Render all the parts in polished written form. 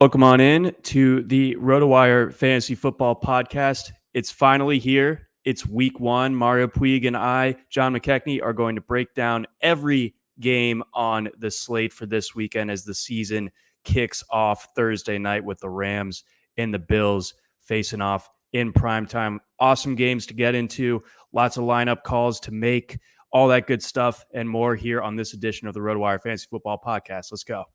Welcome on in to the RotoWire Fantasy Football Podcast. It's finally here. It's week one. Mario Puig and I, John McKechnie, are going to break down every game on the slate for this weekend as the season kicks off Thursday night with the Rams and the Bills facing off in primetime. Awesome games to get into, lots of lineup calls to make, all that good stuff and more here on this edition of the RotoWire Fantasy Football Podcast. Let's go.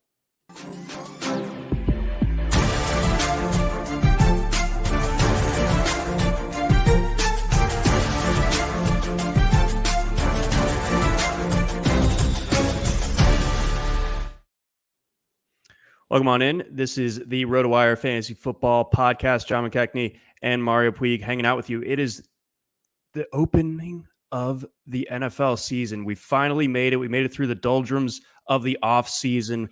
Welcome on in. This is the RotoWire Fantasy Football Podcast. John McKechnie and Mario Puig hanging out with you. It is the opening of the NFL season. We finally made it. We made it through the doldrums of the off season,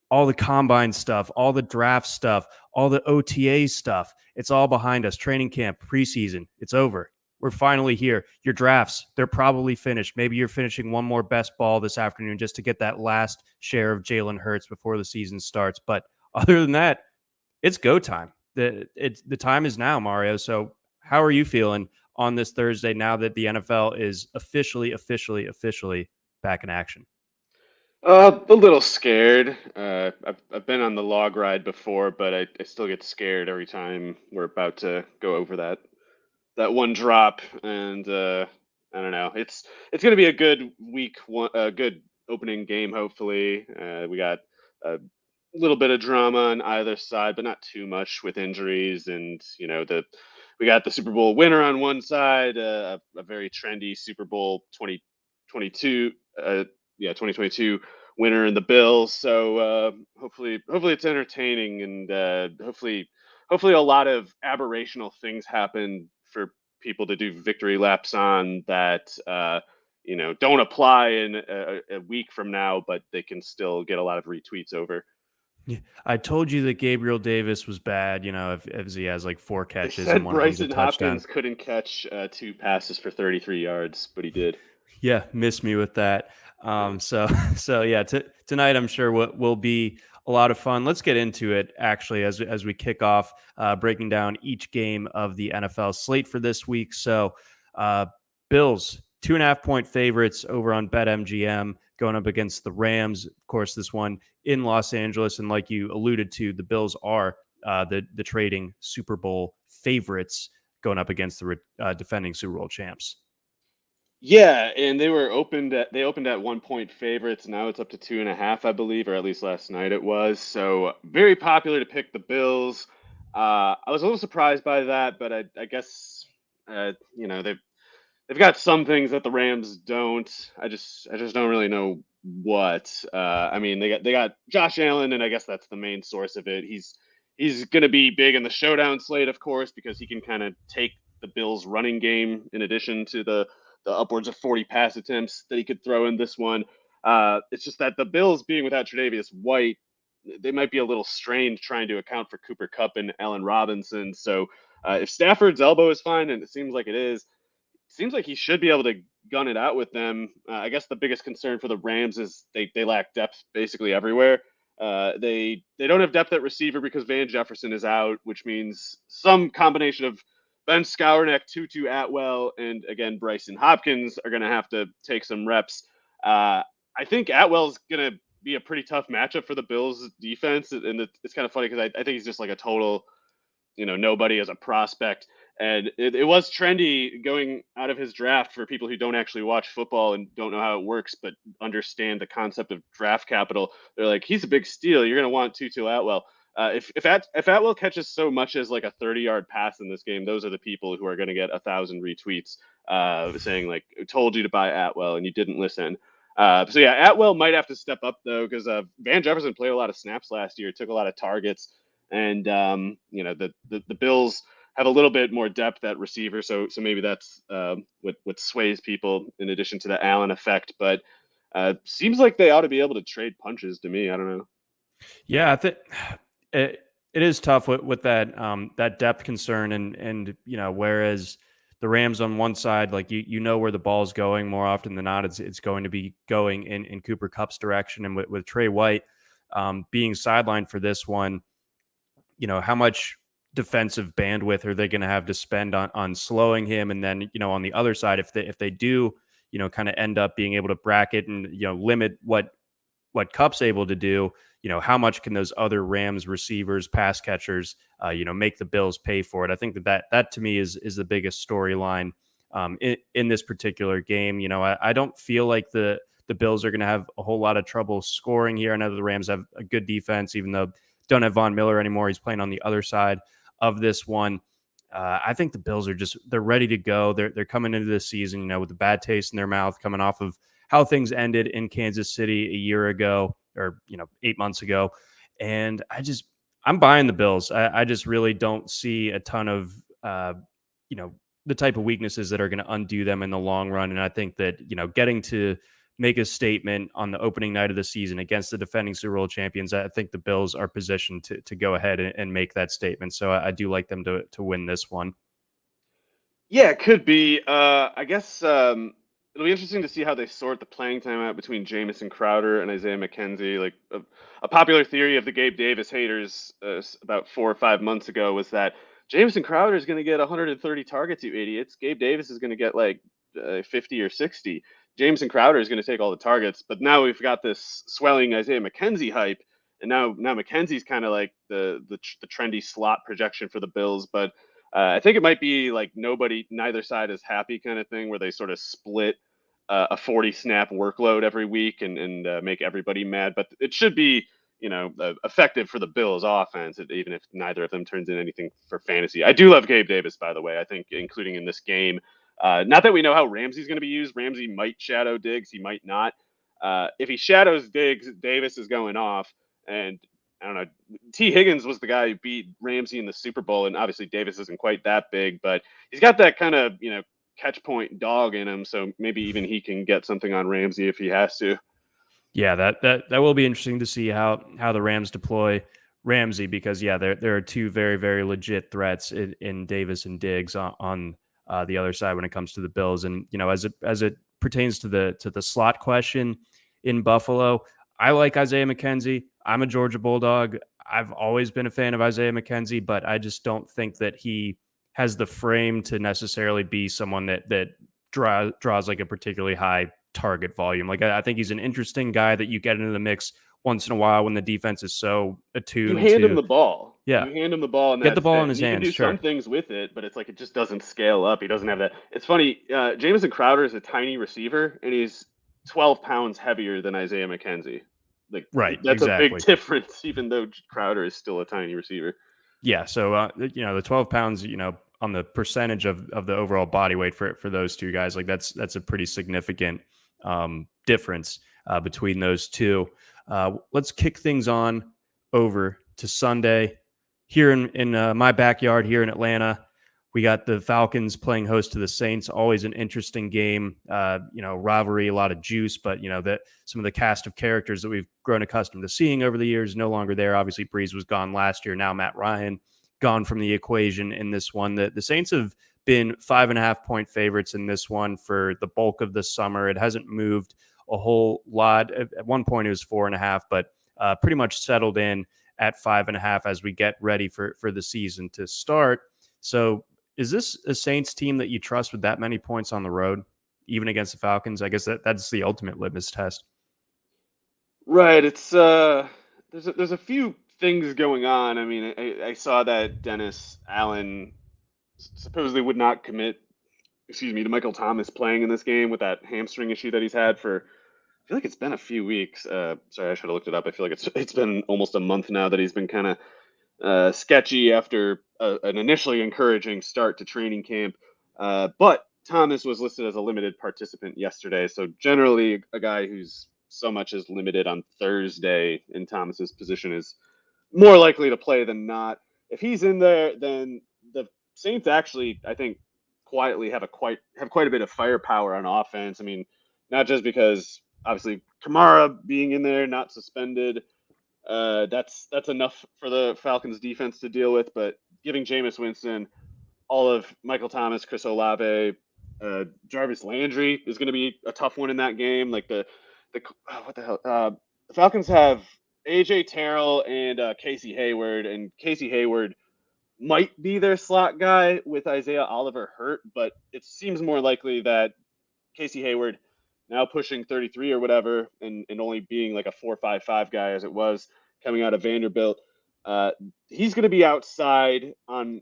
all the combine stuff, all the draft stuff, all the OTA stuff. It's all behind us. Training camp, preseason, it's over. We're finally here. Your drafts, they're probably finished. Maybe you're finishing one more best ball this afternoon just to get that last share of Jalen Hurts before the season starts. But other than that, it's go time. The time is now, Mario. So how are you feeling on this Thursday now that the NFL is officially back in action? A little scared. I've been on the log ride before, but I still get scared every time we're about to go over that one drop, and I don't know. It's going to be a good week one, a good opening game. Hopefully, we got a little bit of drama on either side, but not too much with injuries, and we got the Super Bowl winner on one side, a very trendy Super Bowl 2022, 2022 winner in the Bills. So hopefully it's entertaining, and hopefully a lot of aberrational things happen for people to do victory laps on that don't apply in a week from now, but they can still get a lot of retweets over. Yeah, I told you that Gabriel Davis was bad. If he has like 4 catches and one Bryson touchdown. Hopkins couldn't catch 2 passes for 33 yards, but he did. Yeah, miss me with that. Tonight I'm sure will be a lot of fun. Let's get into it actually as we kick off breaking down each game of the NFL slate for this week. So Bills 2.5-point favorites over on BetMGM going up against the Rams. Of course, this one in Los Angeles, and like you alluded to, the Bills are the trading Super Bowl favorites going up against the defending Super Bowl champs. Yeah, and they opened at 1-point favorites. Now it's up to 2.5, I believe, or at least last night it was. So very popular to pick the Bills. I was a little surprised by that, but I guess they've got some things that the Rams don't. I just don't really know what. I mean, they got Josh Allen, and I guess that's the main source of it. He's going to be big in the showdown slate, of course, because he can kind of take the Bills' running game in addition to the upwards of 40 pass attempts that he could throw in this one. It's just that the Bills being without Tre'Davious White, they might be a little strained trying to account for Cooper Kupp and Allen Robinson. So if Stafford's elbow is fine, and it seems like it is, seems like he should be able to gun it out with them. I guess the biggest concern for the Rams is they lack depth basically everywhere. They don't have depth at receiver because Van Jefferson is out, which means some combination of Ben Skowronek, Tutu Atwell, and again Bryson Hopkins are going to have to take some reps. I think Atwell's going to be a pretty tough matchup for the Bills defense, and it's kind of funny because I think he's just like a total, nobody as a prospect. And it was trendy going out of his draft for people who don't actually watch football and don't know how it works, but understand the concept of draft capital. They're like, he's a big steal. You're going to want Tutu Atwell. If Atwell catches so much as like a 30-yard pass in this game, those are the people who are going to get 1,000 retweets saying like, told you to buy Atwell and you didn't listen. Atwell might have to step up though, because Van Jefferson played a lot of snaps last year, took a lot of targets, and the Bills have a little bit more depth at receiver, so maybe that's what sways people in addition to the Allen effect. But seems like they ought to be able to trade punches to me. I don't know. Yeah, I think it is tough with that depth concern, and whereas the Rams on one side, like you know where the ball's going more often than not, it's going to be going in Cooper Kupp's direction, and with Trey White being sidelined for this one, how much defensive bandwidth are they going to have to spend on slowing him? And then, on the other side, if they do, kind of end up being able to bracket and, limit what Cup's able to do, how much can those other Rams receivers, pass catchers, make the Bills pay for it? I think that to me is the biggest storyline in this particular game. I don't feel like the Bills are going to have a whole lot of trouble scoring here. I know the Rams have a good defense, even though don't have Von Miller anymore. He's playing on the other side of this one. I think the Bills they're ready to go. They're coming into this season, with a bad taste in their mouth, coming off of how things ended in Kansas City a year ago, or 8 months ago. And I'm buying the Bills. I just really don't see a ton of the type of weaknesses that are going to undo them in the long run. And I think that getting to make a statement on the opening night of the season against the defending Super Bowl champions, I think the Bills are positioned to go ahead and make that statement. So I do like them to win this one. Yeah, it could be. I guess it'll be interesting to see how they sort the playing time out between Jamison Crowder and Isaiah McKenzie. Like a popular theory of the Gabe Davis haters about 4 or 5 months ago was that Jamison Crowder is going to get 130 targets, you idiots. Gabe Davis is going to get like 50 or 60. Jamison Crowder is going to take all the targets. But now we've got this swelling Isaiah McKenzie hype, and now McKenzie's kind of like the trendy slot projection for the Bills, but. I think it might be like neither side is happy kind of thing where they sort of split a 40 snap workload every week and make everybody mad. But it should be, effective for the Bills offense, even if neither of them turns in anything for fantasy. I do love Gabe Davis, by the way. I think including in this game, not that we know how Ramsey's going to be used. Ramsey might shadow Diggs. He might not. If he shadows Diggs, Davis is going off. And I don't know. T. Higgins was the guy who beat Ramsey in the Super Bowl, and obviously Davis isn't quite that big, but he's got that kind of catch point dog in him. So maybe even he can get something on Ramsey if he has to. Yeah, that will be interesting to see how the Rams deploy Ramsey, because there are two very, very legit threats in Davis and Diggs on the other side when it comes to the Bills. And as it pertains to the slot question in Buffalo, I like Isaiah McKenzie. I'm a Georgia Bulldog. I've always been a fan of Isaiah McKenzie, but I just don't think that he has the frame to necessarily be someone that draws like a particularly high target volume. Like I think he's an interesting guy that you get into the mix once in a while when the defense is so attuned you hand to. him the ball. Yeah. You hand him the ball, and Get the that's ball it. in his And he can hands. do Sure. some things with it, but it's like it just doesn't scale up. He doesn't have that. It's funny. Jamison Crowder is a tiny receiver, and he's 12 pounds heavier than Isaiah McKenzie. Like Right. that's a big Exactly. difference, even though Crowder is still a tiny receiver. Yeah. So the 12 pounds, on the percentage of the overall body weight for those two guys, like that's a pretty significant difference between those two. Let's kick things on over to Sunday here in my backyard here in Atlanta. We got the Falcons playing host to the Saints. Always an interesting game. Rivalry, a lot of juice, but that some of the cast of characters that we've grown accustomed to seeing over the years no longer there. Obviously, Breeze was gone last year. Now Matt Ryan gone from the equation in this one. The Saints have been 5.5-point favorites in this one for the bulk of the summer. It hasn't moved a whole lot. At one point, it was 4.5, but pretty much settled in at 5.5 as we get ready for the season to start. So is this a Saints team that you trust with that many points on the road, even against the Falcons? I guess that's the ultimate litmus test. Right. It's there's a few things going on. I mean, I saw that Dennis Allen supposedly would not commit, to Michael Thomas playing in this game with that hamstring issue that he's had for. I feel like it's been a few weeks. Sorry, I should have looked it up. I feel like it's been almost a month now that he's been kind of sketchy after an initially encouraging start to training camp. But Thomas was listed as a limited participant yesterday. So generally, a guy who's so much as limited on Thursday in Thomas's position is more likely to play than not. If he's in there, then the Saints actually, I think, quietly have quite a bit of firepower on offense. I mean, not just because obviously Kamara being in there, not suspended, that's enough for the Falcons defense to deal with. But giving Jameis Winston all of Michael Thomas, Chris Olave, Jarvis Landry is going to be a tough one in that game. Like what the hell? The Falcons have AJ Terrell and Casey Hayward, and Casey Hayward might be their slot guy with Isaiah Oliver hurt, but it seems more likely that Casey Hayward, now pushing 33 or whatever, and only being like a 4.55 guy as it was coming out of Vanderbilt, uh, he's going to be outside on.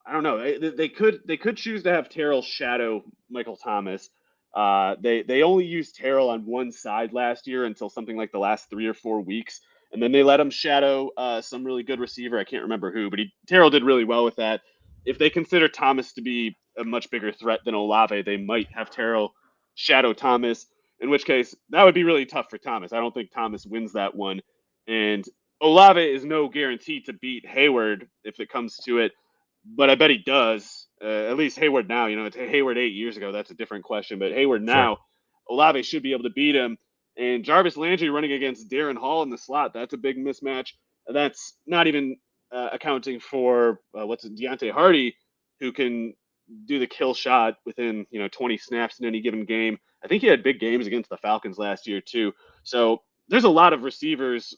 I don't know. They could choose to have Terrell shadow Michael Thomas. They only used Terrell on one side last year until something like the last 3 or 4 weeks, and then they let him shadow some really good receiver. I can't remember who, but Terrell did really well with that. If they consider Thomas to be a much bigger threat than Olave, they might have Terrell shadow Thomas. In which case, that would be really tough for Thomas. I don't think Thomas wins that one, and Olave is no guarantee to beat Hayward if it comes to it, but I bet he does. At least Hayward now. It's Hayward 8 years ago. That's a different question. But Hayward Sure. now, Olave should be able to beat him. And Jarvis Landry running against Darren Hall in the slot, that's a big mismatch. That's not even accounting for Deontay Hardy, who can do the kill shot within 20 snaps in any given game. I think he had big games against the Falcons last year too. So there's a lot of receivers.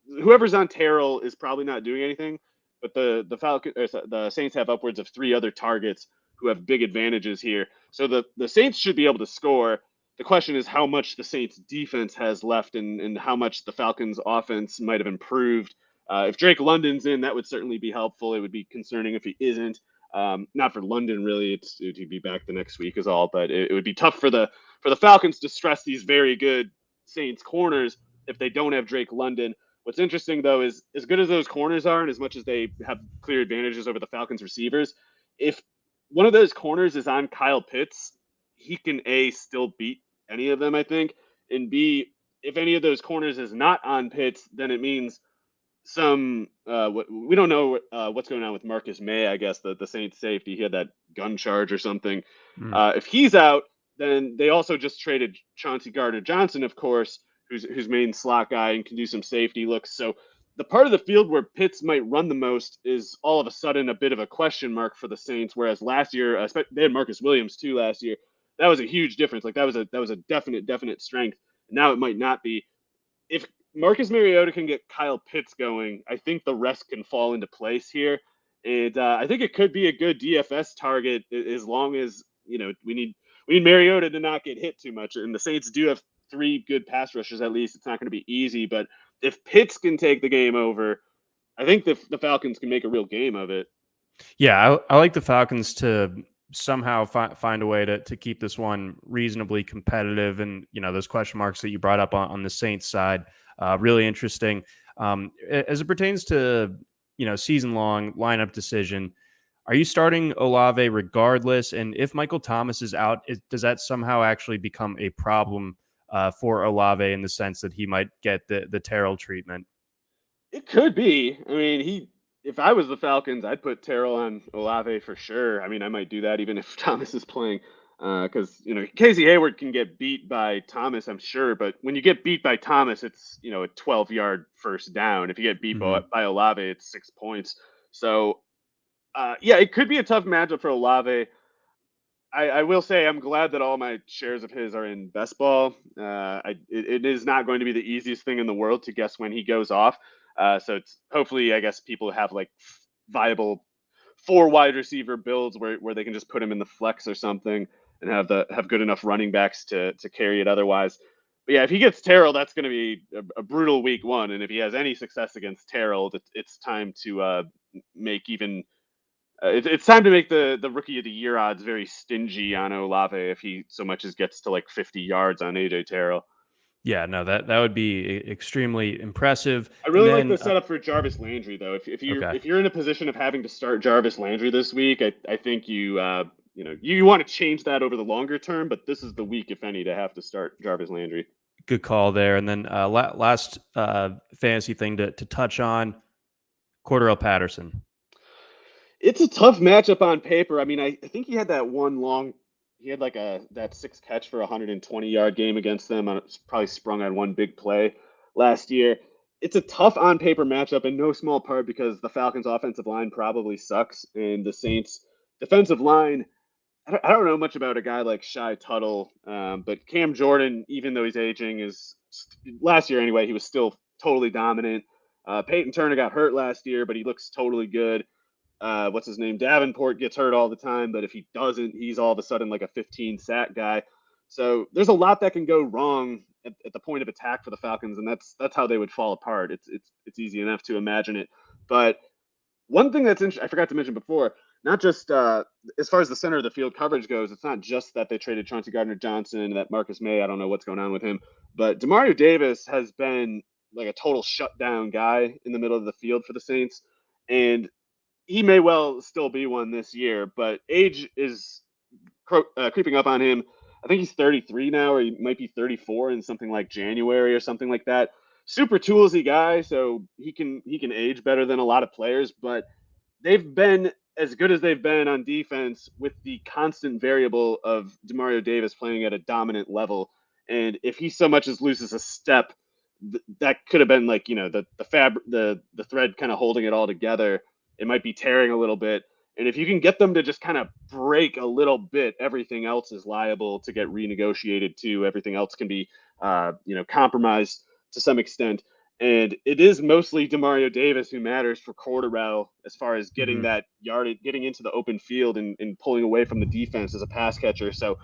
Whoever's on Terrell is probably not doing anything, but the Saints have upwards of 3 other targets who have big advantages here. So the Saints should be able to score. The question is how much the Saints defense has left, and how much the Falcons offense might have improved. If Drake London's in, that would certainly be helpful. It would be concerning if he isn't. Not for London, really. He'd be back the next week is all, but it would be tough for the Falcons to stress these very good Saints corners if they don't have Drake London. What's interesting, though, is as good as those corners are and as much as they have clear advantages over the Falcons receivers, if one of those corners is on Kyle Pitts, he can, A, still beat any of them, I think, and B, if any of those corners is not on Pitts, then it means we don't know what's going on with Marcus May, I guess, the Saints safety. He had that gun charge or something. If he's out, then they also just traded Chauncey Gardner-Johnson, of course, who's main slot guy and can do some safety looks. So the part of the field where Pitts might run the most is all of a sudden a bit of a question mark for the Saints. Whereas last year, they had Marcus Williams too last year. That was a huge difference. Like that was a definite strength. Now it might not be. If Marcus Mariota can get Kyle Pitts going, I think the rest can fall into place here. And I think it could be a good DFS target as long as, we need Mariota to not get hit too much. And the Saints do have 3 good pass rushers at least. It's not going to be easy. But if Pitts can take the game over, I think the Falcons can make a real game of it. Yeah, I like the Falcons to somehow find a way to keep this one reasonably competitive. And, those question marks that you brought up on the Saints side, really interesting. As it pertains to, season-long lineup decision, are you starting Olave regardless? And if Michael Thomas is out, does that somehow actually become a problem for Olave in the sense that he might get the Terrell treatment? It could be. I mean, if I was the Falcons, I'd put Terrell on Olave for sure. I mean, I might do that even if Thomas is playing, because Casey Hayward can get beat by Thomas, I'm sure. But when you get beat by Thomas, it's a 12-yard first down. If you get beat by Olave, it's 6 points. So, yeah, it could be a tough matchup for Olave. I will say I'm glad that all my shares of his are in best ball. It is not going to be the easiest thing in the world to guess when he goes off. So it's hopefully, I guess, people have like viable 4 wide receiver builds where they can just put him in the flex or something and have good enough running backs to carry it otherwise. But yeah, if he gets Terrell, that's going to be a brutal week 1. And if he has any success against Terrell, it's time to make even. It's time to make the rookie of the year odds very stingy on Olave if he so much as gets to like 50 yards on AJ Terrell. Yeah, no, that would be extremely impressive. I really like the setup for Jarvis Landry though. If you're in a position of having to start Jarvis Landry this week, I think you want to change that over the longer term, but this is the week, if any, to have to start Jarvis Landry. Good call there. And then last fantasy thing to touch on, Cordarrelle Patterson. It's a tough matchup on paper. I mean, I think he had that he had like that 6 catch for 120-yard game against them. It's probably sprung on one big play last year. It's a tough on paper matchup in no small part because the Falcons' offensive line probably sucks, and the Saints' defensive line. I don't know much about a guy like Shy Tuttle, but Cam Jordan, even though he's aging, last year anyway, he was still totally dominant. Peyton Turner got hurt last year, but he looks totally good. What's his name? Davenport gets hurt all the time, but if he doesn't, he's all of a sudden like a 15 sack guy. So there's a lot that can go wrong at the point of attack for the Falcons, and that's how they would fall apart. It's easy enough to imagine it. But one thing that's interesting, I forgot to mention before, not just as far as the center of the field coverage goes, it's not just that they traded Chauncey Gardner-Johnson, that Marcus May, I don't know what's going on with him, but Demario Davis has been like a total shutdown guy in the middle of the field for the Saints, and he may well still be one this year, but age is creeping up on him. I think he's 33 now, or he might be 34 in something like January or something like that. Super toolsy guy, so he can age better than a lot of players, but they've been as good as they've been on defense with the constant variable of Demario Davis playing at a dominant level. And if he so much as loses a step, that could have been like, the thread kind of holding it all together. It might be tearing a little bit. And if you can get them to just kind of break a little bit, everything else is liable to get renegotiated too. Everything else can be, compromised to some extent. And it is mostly Demario Davis who matters for Cordarrelle as far as getting that yardage, getting into the open field and pulling away from the defense as a pass catcher. So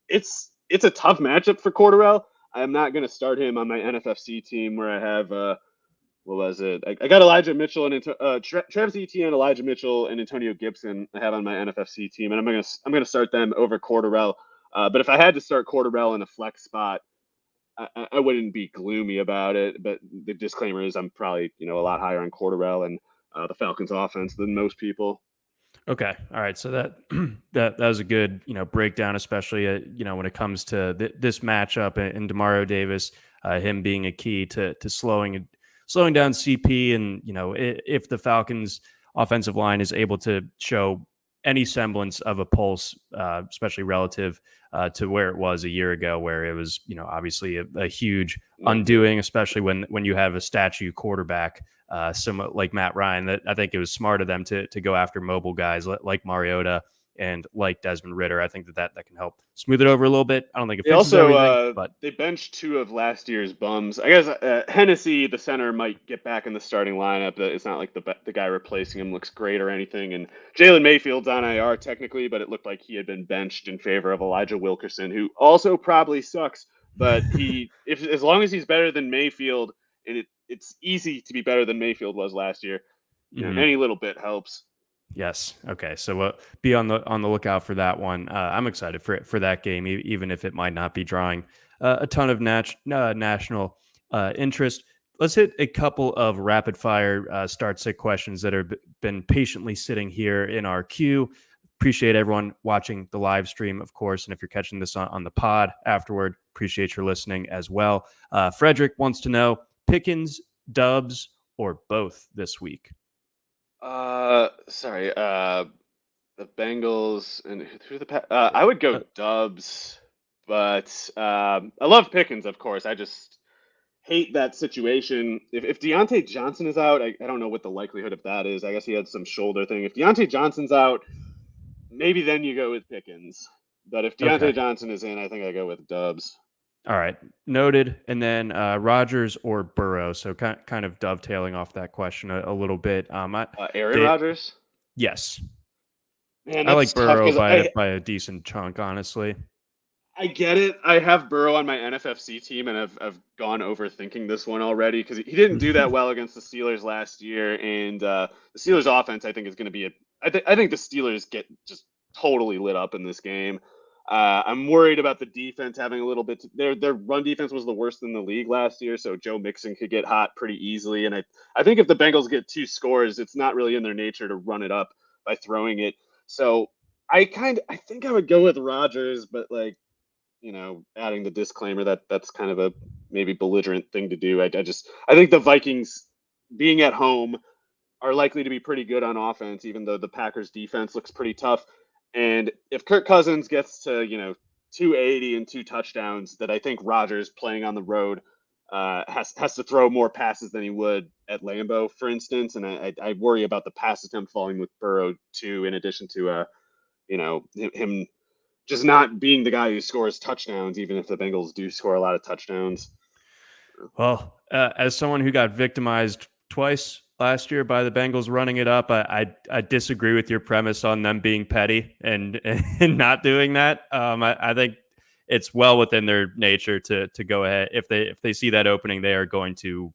it's a tough matchup for Cordarrelle. I'm not going to start him on my NFFC team where I have what was it? I got Elijah Mitchell and Travis Etienne, Elijah Mitchell, and Antonio Gibson. I have on my NFFC team, and I'm gonna start them over Cordarrelle. But if I had to start Cordarrelle in a flex spot, I wouldn't be gloomy about it. But the disclaimer is I'm probably a lot higher on Cordarrelle and the Falcons' offense than most people. Okay. All right. So that that was a good, breakdown, especially when it comes to this matchup and Demario Davis, him being a key to slowing down CP, and if the Falcons' offensive line is able to show any semblance of a pulse, especially relative to where it was a year ago, where it was obviously a huge undoing, especially when you have a statue quarterback. Somewhat like Matt Ryan, that I think it was smart of them to go after mobile guys like Mariota and like Desmond Ridder. I think that can help smooth it over a little bit. I don't think it fixes everything, but they benched two of last year's bums. I guess Hennessy, the center, might get back in the starting lineup. It's not like the guy replacing him looks great or anything. And Jalen Mayfield's on IR technically, but it looked like he had been benched in favor of Elijah Wilkerson, who also probably sucks. But as long as he's better than Mayfield, and it's easy to be better than Mayfield was last year. Any little bit helps. Yes. Okay. So be on the lookout for that one. I'm excited for that game, even if it might not be drawing a ton of national interest. Let's hit a couple of rapid fire start sit questions that have been patiently sitting here in our queue. Appreciate everyone watching the live stream, of course, and if you're catching this on the pod afterward, appreciate your listening as well. Frederick wants to know Pickens, Dubs, or both this week. Sorry. The Bengals and who the I would go Dubs, but I love Pickens, of course. I just hate that situation. If Deontay Johnson is out, I don't know what the likelihood of that is. I guess he had some shoulder thing. If Deontay Johnson's out, maybe then you go with Pickens. But if Deontay Johnson is in, I think I go with Dubs. All right, noted. And then Rodgers or Burrow. So kind of dovetailing off that question a little bit. Aaron Rodgers. Yes, man, I like Burrow by a decent chunk, honestly. I get it. I have Burrow on my NFFC team, and I've gone overthinking this one already because he didn't do that well against the Steelers last year, and the Steelers' offense I think is going to be I think the Steelers get just totally lit up in this game. I'm worried about the defense having a little bit. Their run defense was the worst in the league last year, so Joe Mixon could get hot pretty easily. And I think if the Bengals get 2 scores, it's not really in their nature to run it up by throwing it. So I think I would go with Rodgers, but adding the disclaimer that's kind of a maybe belligerent thing to do. I think the Vikings being at home are likely to be pretty good on offense, even though the Packers defense looks pretty tough. And if Kirk Cousins gets to, 280 and 2 touchdowns, that I think Rodgers playing on the road has to throw more passes than he would at Lambeau, for instance. And I worry about the pass attempt falling with Burrow too, in addition to, him just not being the guy who scores touchdowns, even if the Bengals do score a lot of touchdowns. Well, As someone who got victimized twice last year by the Bengals running it up, I disagree with your premise on them being petty and and not doing that. I think it's well within their nature to go ahead if they see that opening, they are going to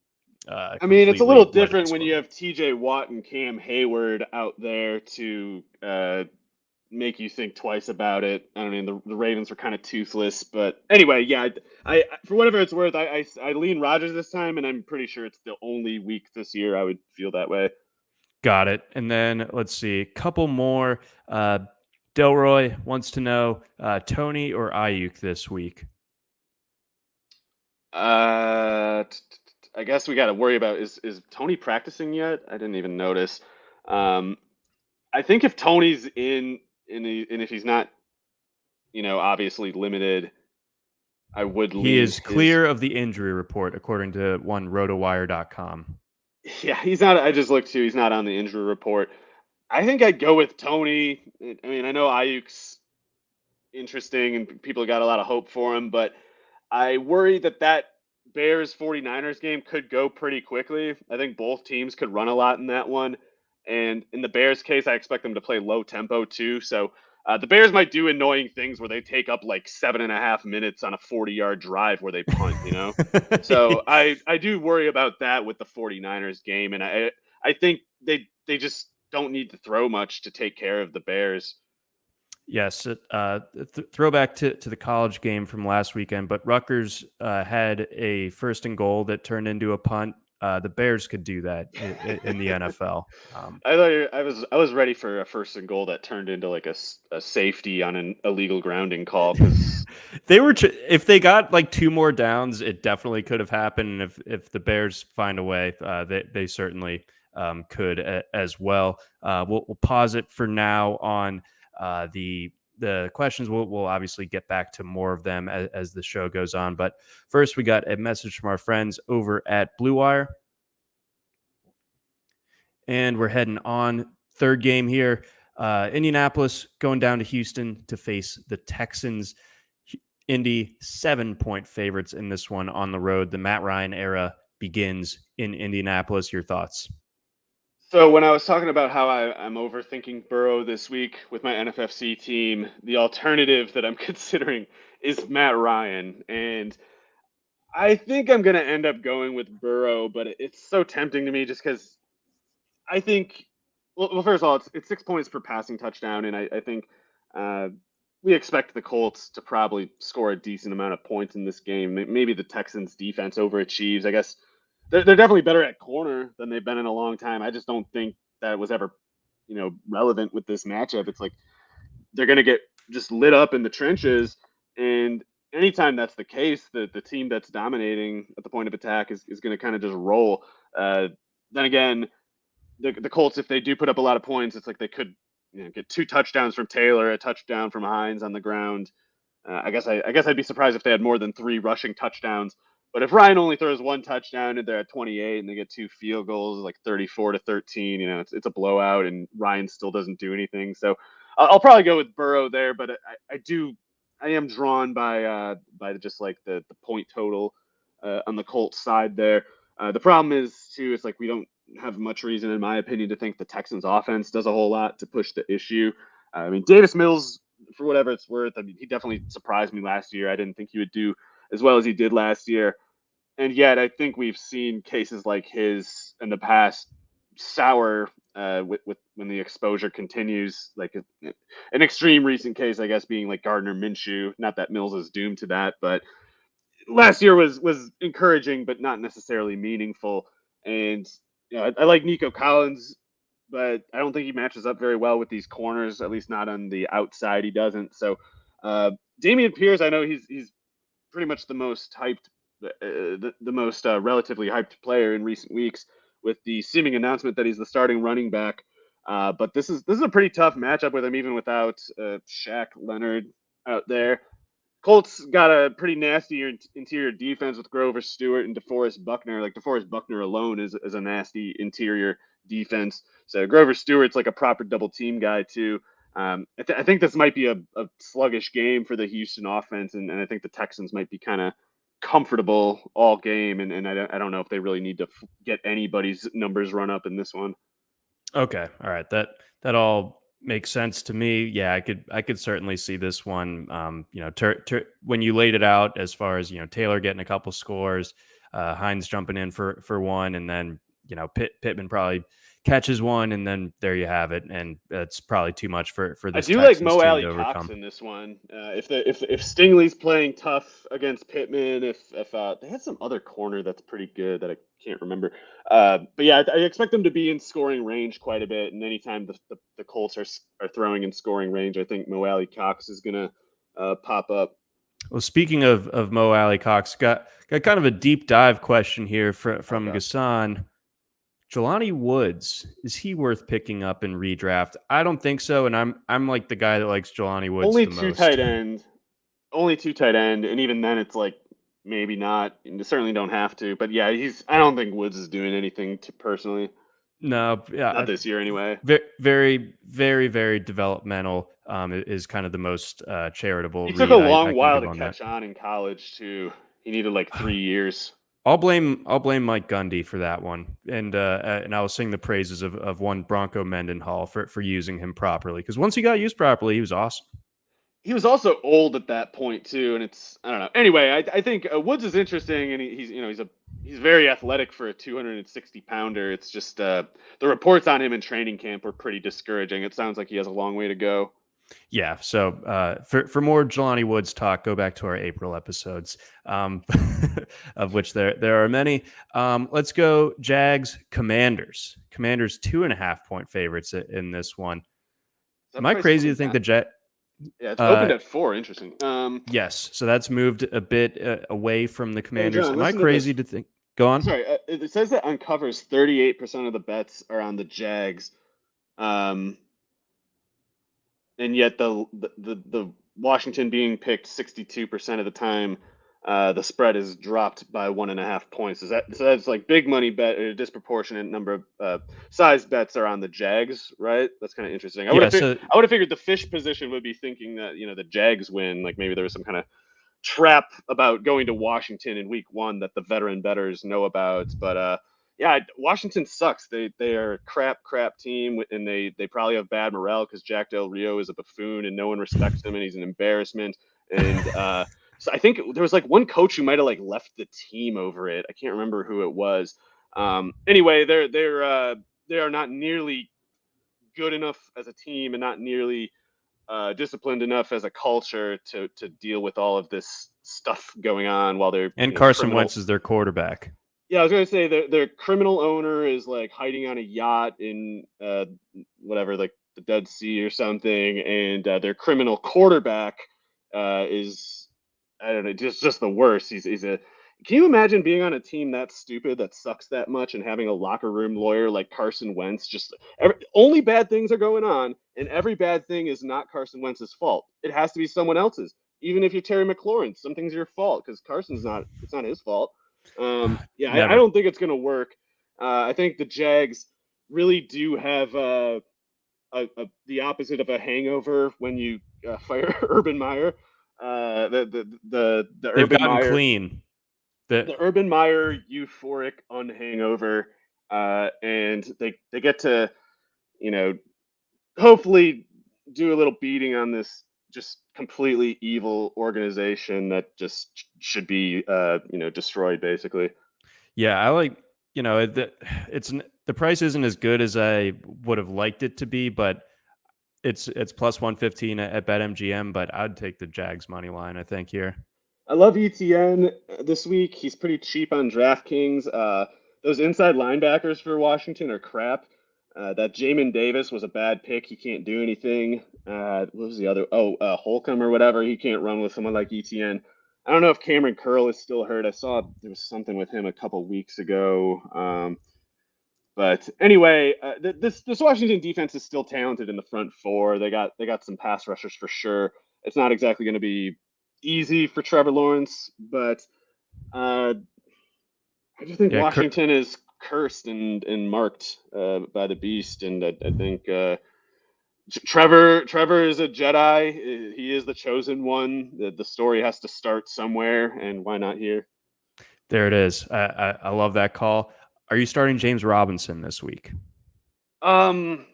I mean, it's a little completely let it different when you explode. have TJ Watt and Cam Hayward out there to make you think twice about it. I mean, the Ravens were kind of toothless, but anyway, yeah. For whatever it's worth, I lean Rodgers this time, and I'm pretty sure it's the only week this year I would feel that way. Got it. And then let's see, a couple more. Delroy wants to know Tony or Ayuk this week. I guess we got to worry about is Tony practicing yet? I didn't even notice. Um, I think if Tony's and if he's not, obviously limited, I would He lean is his. clear of the injury report, according to one rotowire.com. Yeah, he's not. I just looked too. He's not on the injury report. I think I'd go with Tony. I mean, I know Ayuk's interesting and people got a lot of hope for him, but I worry that Bears 49ers game could go pretty quickly. I think both teams could run a lot in that one. And in the Bears case, I expect them to play low tempo too. So the Bears might do annoying things where they take up like 7.5 minutes on a 40-yard drive where they punt. So I do worry about that with the 49ers game. And I think they just don't need to throw much to take care of the Bears. Yes, throwback to the college game from last weekend, but Rutgers had a first and goal that turned into a punt. The Bears could do that in the NFL. I was ready for a first and goal that turned into like a safety on an illegal grounding call because They were if they got like two more downs, it definitely could have happened. And if the Bears find a way, they certainly could as well. We'll pause it for now on the questions. We'll obviously get back to more of them as the show goes on. But first, we got a message from our friends over at Blue Wire, and we're heading on third game here. Indianapolis going down to Houston to face the Texans. Indy 7-point favorites in this one on the road. The Matt Ryan era begins in Indianapolis. Your thoughts? So when I was talking about how I'm overthinking Burrow this week with my NFFC team, the alternative that I'm considering is Matt Ryan. And I think I'm going to end up going with Burrow, but it's so tempting to me just because I think, well, first of all, it's 6 points per passing touchdown. And I think uh, we expect the Colts to probably score a decent amount of points in this game. Maybe the Texans defense overachieves. I guess they're definitely better at corner than they've been in a long time. I just don't think that was ever, relevant with this matchup. It's like they're going to get just lit up in the trenches, and anytime that's the case, the team that's dominating at the point of attack is going to kind of just roll. Then again, the Colts, if they do put up a lot of points, it's like they could get 2 touchdowns from Taylor, a touchdown from Hines on the ground. I guess I'd be surprised if they had more than 3 rushing touchdowns. But if Ryan only throws 1 touchdown and they're at 28 and they get 2 field goals, like 34-13, it's a blowout and Ryan still doesn't do anything. So I'll probably go with Burrow there, but I am drawn by just like the point total on the Colts side there. The problem is too, it's like we don't have much reason, in my opinion, to think the Texans offense does a whole lot to push the issue. I mean, Davis Mills, for whatever it's worth, I mean, he definitely surprised me last year. I didn't think he would do as well as he did last year. And yet, I think we've seen cases like his in the past sour with when the exposure continues. Like an extreme recent case, I guess, being like Gardner Minshew. Not that Mills is doomed to that, but last year was encouraging, but not necessarily meaningful. And I like Nico Collins, but I don't think he matches up very well with these corners. At least not on the outside. He doesn't. So Damian Pierce, I know he's pretty much the most hyped, the most relatively hyped player in recent weeks, with the seeming announcement that he's the starting running back. But this is a pretty tough matchup with him, even without Shaq Leonard out there. Colts got a pretty nasty interior defense with Grover Stewart and DeForest Buckner. Like DeForest Buckner alone is a nasty interior defense. So Grover Stewart's like a proper double team guy too. I think this might be a sluggish game for the Houston offense, and I think the Texans might be kind of comfortable all game, and I don't know if they really need to get anybody's numbers run up in this one. Okay, all right. That all makes sense to me. Yeah, I could certainly see this one. When you laid it out as far as Taylor getting a couple scores, Hines jumping in for one, and then Pittman probably catches one, and then there you have it. And that's probably too much for I this do like Texans Mo team Alley to Cox overcome. in this one. If Stingley's playing tough against Pittman, if they had some other corner that's pretty good that I can't remember. But yeah, I expect them to be in scoring range quite a bit. And anytime the Colts are throwing in scoring range, I think Mo Alley Cox is gonna pop up. Well, speaking of Mo Alley Cox, got kind of a deep dive question here Oh from god, Gassan. Jelani Woods, is he worth picking up in redraft? I don't think so, and I'm like the guy that likes Jelani Woods only the two most. tight end, only two tight end, and even then it's like maybe not. And you certainly don't have to. But yeah, I don't think Woods is doing anything to personally. No, Not yeah, this year anyway. very, very, very developmental. Is kind of the most charitable He took a read I long can while give to on that. catch on in college too. He needed like 3 years. I'll blame Mike Gundy for that one, and I will sing the praises of one Bronco Mendenhall for using him properly, because once he got used properly, he was awesome. He was also old at that point too, and it's I don't know. Anyway, I think Woods is interesting, and he's very athletic for a 260 pounder. It's just the reports on him in training camp were pretty discouraging. It sounds like he has a long way to go. Yeah. So for more Jelani Woods talk, go back to our April episodes, of which there are many. Let's go Jags Commanders. Commanders 2.5 point favorites in this one. Is that Am I price crazy coming to think back? the Jet? Yeah, it's opened Uh, at 4. Interesting. yes. So that's moved a bit away from the Hey Commanders. John, Am I listen to crazy this. to think? Go on. Sorry, it says that uncovers 38% of the bets are on the Jags. Um, and yet the Washington being picked 62% of the time, the spread is dropped by 1.5 points. Is that so? That's like big money bet. A disproportionate number of size bets are on the Jags, right? That's kind of interesting. Yeah. So I would have figured the fish position would be thinking that the Jags win. Like maybe there was some kind of trap about going to Washington in week 1 that the veteran bettors know about. But yeah, Washington sucks. They are a crap team, and they probably have bad morale because Jack Del Rio is a buffoon and no one respects him, and he's an embarrassment. And so I think there was like one coach who might have like left the team over it. I can't remember who it was. Anyway, they are not nearly good enough as a team and not nearly disciplined enough as a culture to deal with all of this stuff going on while they're and Carson criminal. Wentz is their quarterback. Yeah, I was gonna say their criminal owner is like hiding on a yacht in whatever, like the Dead Sea or something, and their criminal quarterback is I don't know, just the worst. He's a. Can you imagine being on a team that stupid that sucks that much and having a locker room lawyer like Carson Wentz? Only bad things are going on, and every bad thing is not Carson Wentz's fault. It has to be someone else's. Even if you're Terry McLaurin, some things are your fault because Carson's not. It's not his fault. Yeah, I Never. don't think it's going to work. I think the Jags really do have the opposite of a hangover when you fire Urban Meyer. The They've Urban gotten Meyer clean. the Urban Meyer euphoric unhangover, and they get to you know hopefully do a little beating on this just completely evil organization that just should be destroyed basically. Yeah, I like, the price isn't as good as I would have liked it to be, but it's plus 115 at BetMGM, but I'd take the Jags money line, I think, here. I love ETN this week. He's pretty cheap on DraftKings. Those inside linebackers for Washington are crap. That Jamin Davis was a bad pick. He can't do anything. What was the other? Oh, Holcomb or whatever. He can't run with someone like ETN. I don't know if Cameron Curl is still hurt. I saw there was something with him a couple weeks ago. But anyway, this Washington defense is still talented in the front four. They got some pass rushers for sure. It's not exactly going to be easy for Trevor Lawrence, but uh, I just think Yeah, Washington is cursed and marked by the beast, and I think Trevor is a Jedi. He is the chosen one. The story has to start somewhere, and why not here? There it is. I love that call. Are you starting James Robinson this week? Um,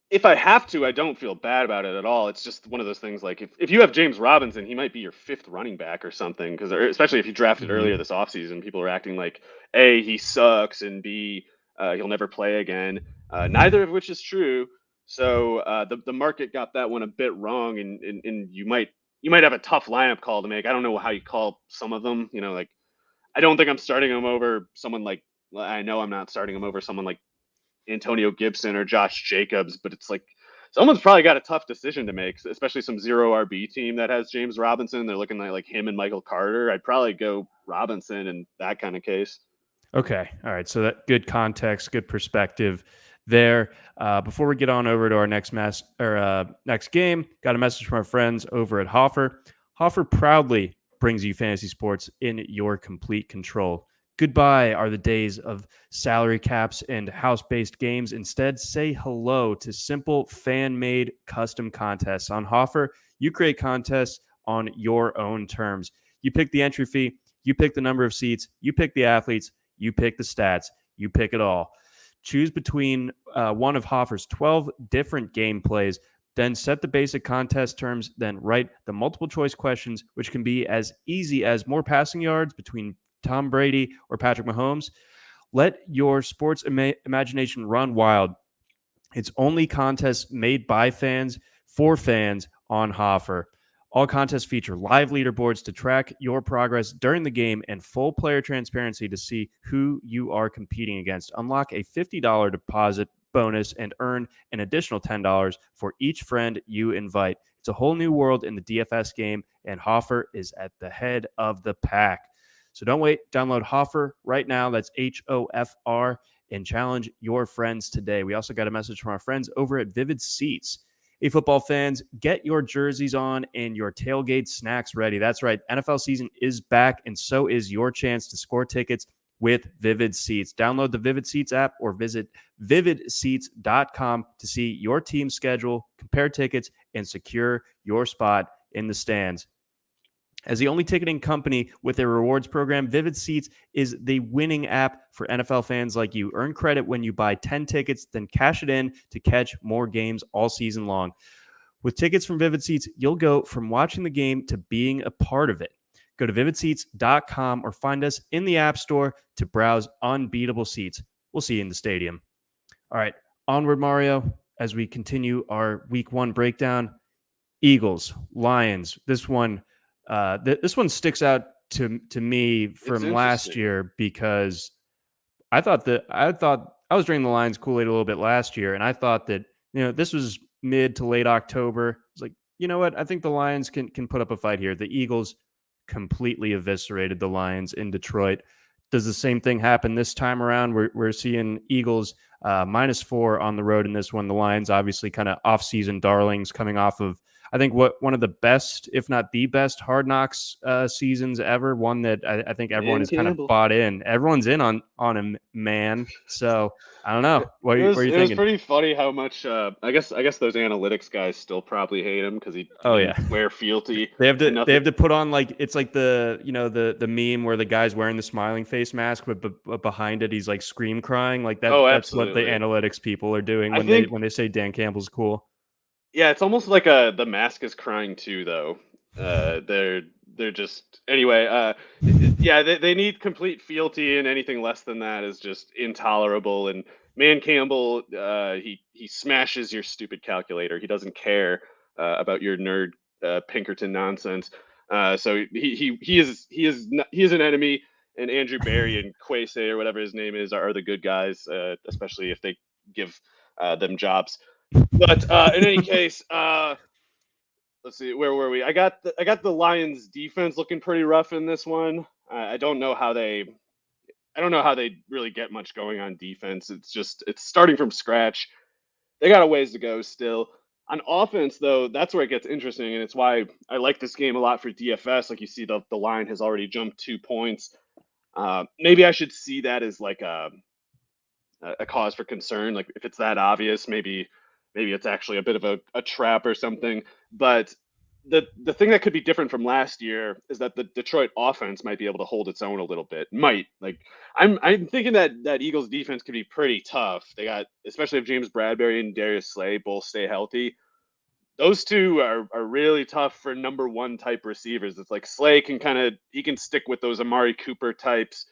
if I have to, I don't feel bad about it at all. It's just one of those things like if you have James Robinson, he might be your fifth running back or something. Because especially if you drafted earlier Mm-hmm. this offseason, people are acting like A, he sucks, and B, he'll never play again. Neither of which is true. So the market got that one a bit wrong, and you might have a tough lineup call to make. I don't know how you call some of them. Like I don't think I'm starting him over someone like I know I'm not starting him over someone like Antonio Gibson or Josh Jacobs, but it's like someone's probably got a tough decision to make, especially some zero RB team that has James Robinson. They're looking at like him and Michael Carter. I'd probably go Robinson in that kind of case. Okay. All right. So that good context, good perspective there. Before we get on over to our next game, got a message from our friends over at Hoffer. Hoffer proudly brings you fantasy sports in your complete control. Goodbye are the days of salary caps and house-based games. Instead, say hello to simple fan-made custom contests. On Hoffer, you create contests on your own terms. You pick the entry fee, you pick the number of seats, you pick the athletes, you pick the stats. You pick it all. Choose between one of Hoffer's 12 different gameplays, then set the basic contest terms, then write the multiple choice questions, which can be as easy as more passing yards between Tom Brady or Patrick Mahomes. Let your sports imagination run wild. It's only contests made by fans for fans on Hoffer. All contests feature live leaderboards to track your progress during the game and full player transparency to see who you are competing against. Unlock a $50 deposit bonus and earn an additional $10 for each friend you invite. It's a whole new world in the DFS game, and Hoffer is at the head of the pack. So don't wait. Download Hoffer right now. That's HOFR and challenge your friends today. We also got a message from our friends over at Vivid Seats. Hey, football fans, get your jerseys on and your tailgate snacks ready. That's right. NFL season is back, and so is your chance to score tickets with Vivid Seats. Download the Vivid Seats app or visit vividseats.com to see your team's schedule, compare tickets, and secure your spot in the stands. As the only ticketing company with a rewards program, Vivid Seats is the winning app for NFL fans like you. Earn credit when you buy 10 tickets, then cash it in to catch more games all season long. With tickets from Vivid Seats, you'll go from watching the game to being a part of it. Go to vividseats.com or find us in the App Store to browse unbeatable seats. We'll see you in the stadium. All right, onward, Mario, as we continue our week one breakdown. Eagles, Lions. This one sticks out to me It's from last interesting. year because I thought I was drinking the Lions Kool-Aid a little bit last year, and I thought that this was mid to late October. It's like, you know what? I think the Lions can put up a fight here. The Eagles completely eviscerated the Lions in Detroit. Does the same thing happen this time around? We're seeing Eagles -4 on the road in this one. The Lions obviously kind of off-season darlings coming off of I think one of the best, if not the best, Hard Knocks seasons ever. One that I think everyone Dan is kind of Campbell. bought in. Everyone's in on him, man. So I don't know. It, What, it what was are you it was thinking? pretty funny how much I guess those analytics guys still probably hate him because he Oh didn't yeah, wear fealty they to they nothing. have to put on like it's like the meme where the guy's wearing the smiling face mask, but behind it he's like scream crying. Like that. Oh, That's what the absolutely. analytics people are doing I when they think when they say Dan Campbell's cool. yeah, it's almost like the mask is crying too, though. They're just anyway. Yeah, they need complete fealty, and anything less than that is just intolerable. And Man Campbell, he smashes your stupid calculator. He doesn't care about your nerd Pinkerton nonsense. So he is an enemy. And Andrew Barry and Quase or whatever his name is are the good guys, especially if they give them jobs. But in any case, let's see, where were we? I got the Lions defense looking pretty rough in this one. I don't know how they really get much going on defense. It's starting from scratch. They got a ways to go still. On offense, though, that's where it gets interesting, and it's why I like this game a lot for DFS. Like you see, the line has already jumped 2 points. Maybe I should see that as like a cause for concern. Like if it's that obvious, maybe maybe it's actually a bit of a trap or something. But the thing that could be different from last year is that the Detroit offense might be able to hold its own a little bit. Might like I'm thinking that Eagles defense could be pretty tough. They got, especially if James Bradbury and Darius Slay both stay healthy. Those two are really tough for number one type receivers. It's like Slay can he can stick with those Amari Cooper types.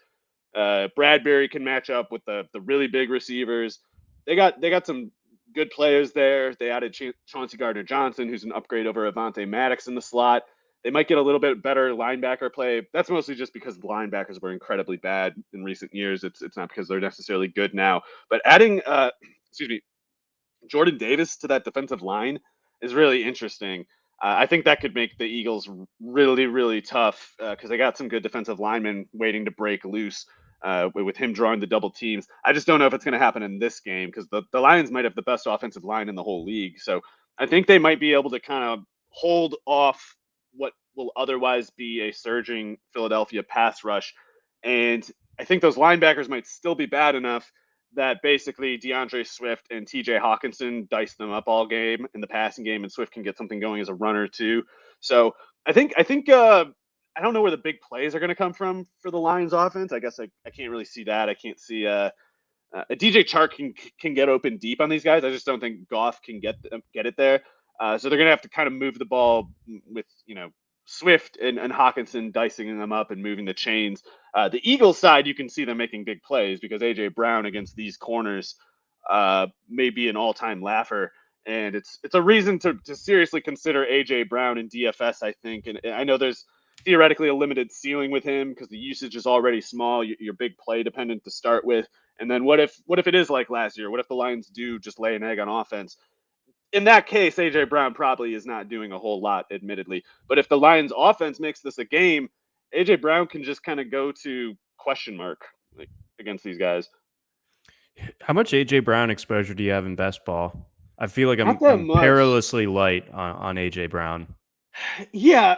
Bradbury can match up with the really big receivers. They got some good players there. They added Chauncey Gardner-Johnson, who's an upgrade over Avonte Maddox in the slot. They might get a little bit better linebacker play. That's mostly just because the linebackers were incredibly bad in recent years. It's not because they're necessarily good now. But adding excuse me, Jordan Davis to that defensive line is really interesting. I think that could make the Eagles really, really tough because they got some good defensive linemen waiting to break loose with him drawing the double teams. I just don't know if it's going to happen in this game because the Lions might have the best offensive line in the whole league. So I think they might be able to kind of hold off what will otherwise be a surging Philadelphia pass rush. And I think those linebackers might still be bad enough that basically DeAndre Swift and TJ Hawkinson dice them up all game in the passing game, and Swift can get something going as a runner too. So I think I don't know where the big plays are going to come from for the Lions offense. I guess I can't really see that. I can't see a DJ Chark can get open deep on these guys. I just don't think Goff can get it there. So they're going to have to kind of move the ball with Swift and Hawkinson dicing them up and moving the chains. The Eagles side, you can see them making big plays because AJ Brown against these corners may be an all-time laugher. And it's a reason to seriously consider AJ Brown in DFS, I think. And I know there's theoretically a limited ceiling with him because the usage is already small. You're big play dependent to start with. And then what if it is like last year? What if the Lions do just lay an egg on offense? In that case, AJ Brown probably is not doing a whole lot, admittedly. But if the Lions offense makes this a game, AJ Brown can just kind of go to question mark like against these guys. How much AJ Brown exposure do you have in best ball? I feel like Not I'm that I'm much. perilously light on AJ Brown. Yeah,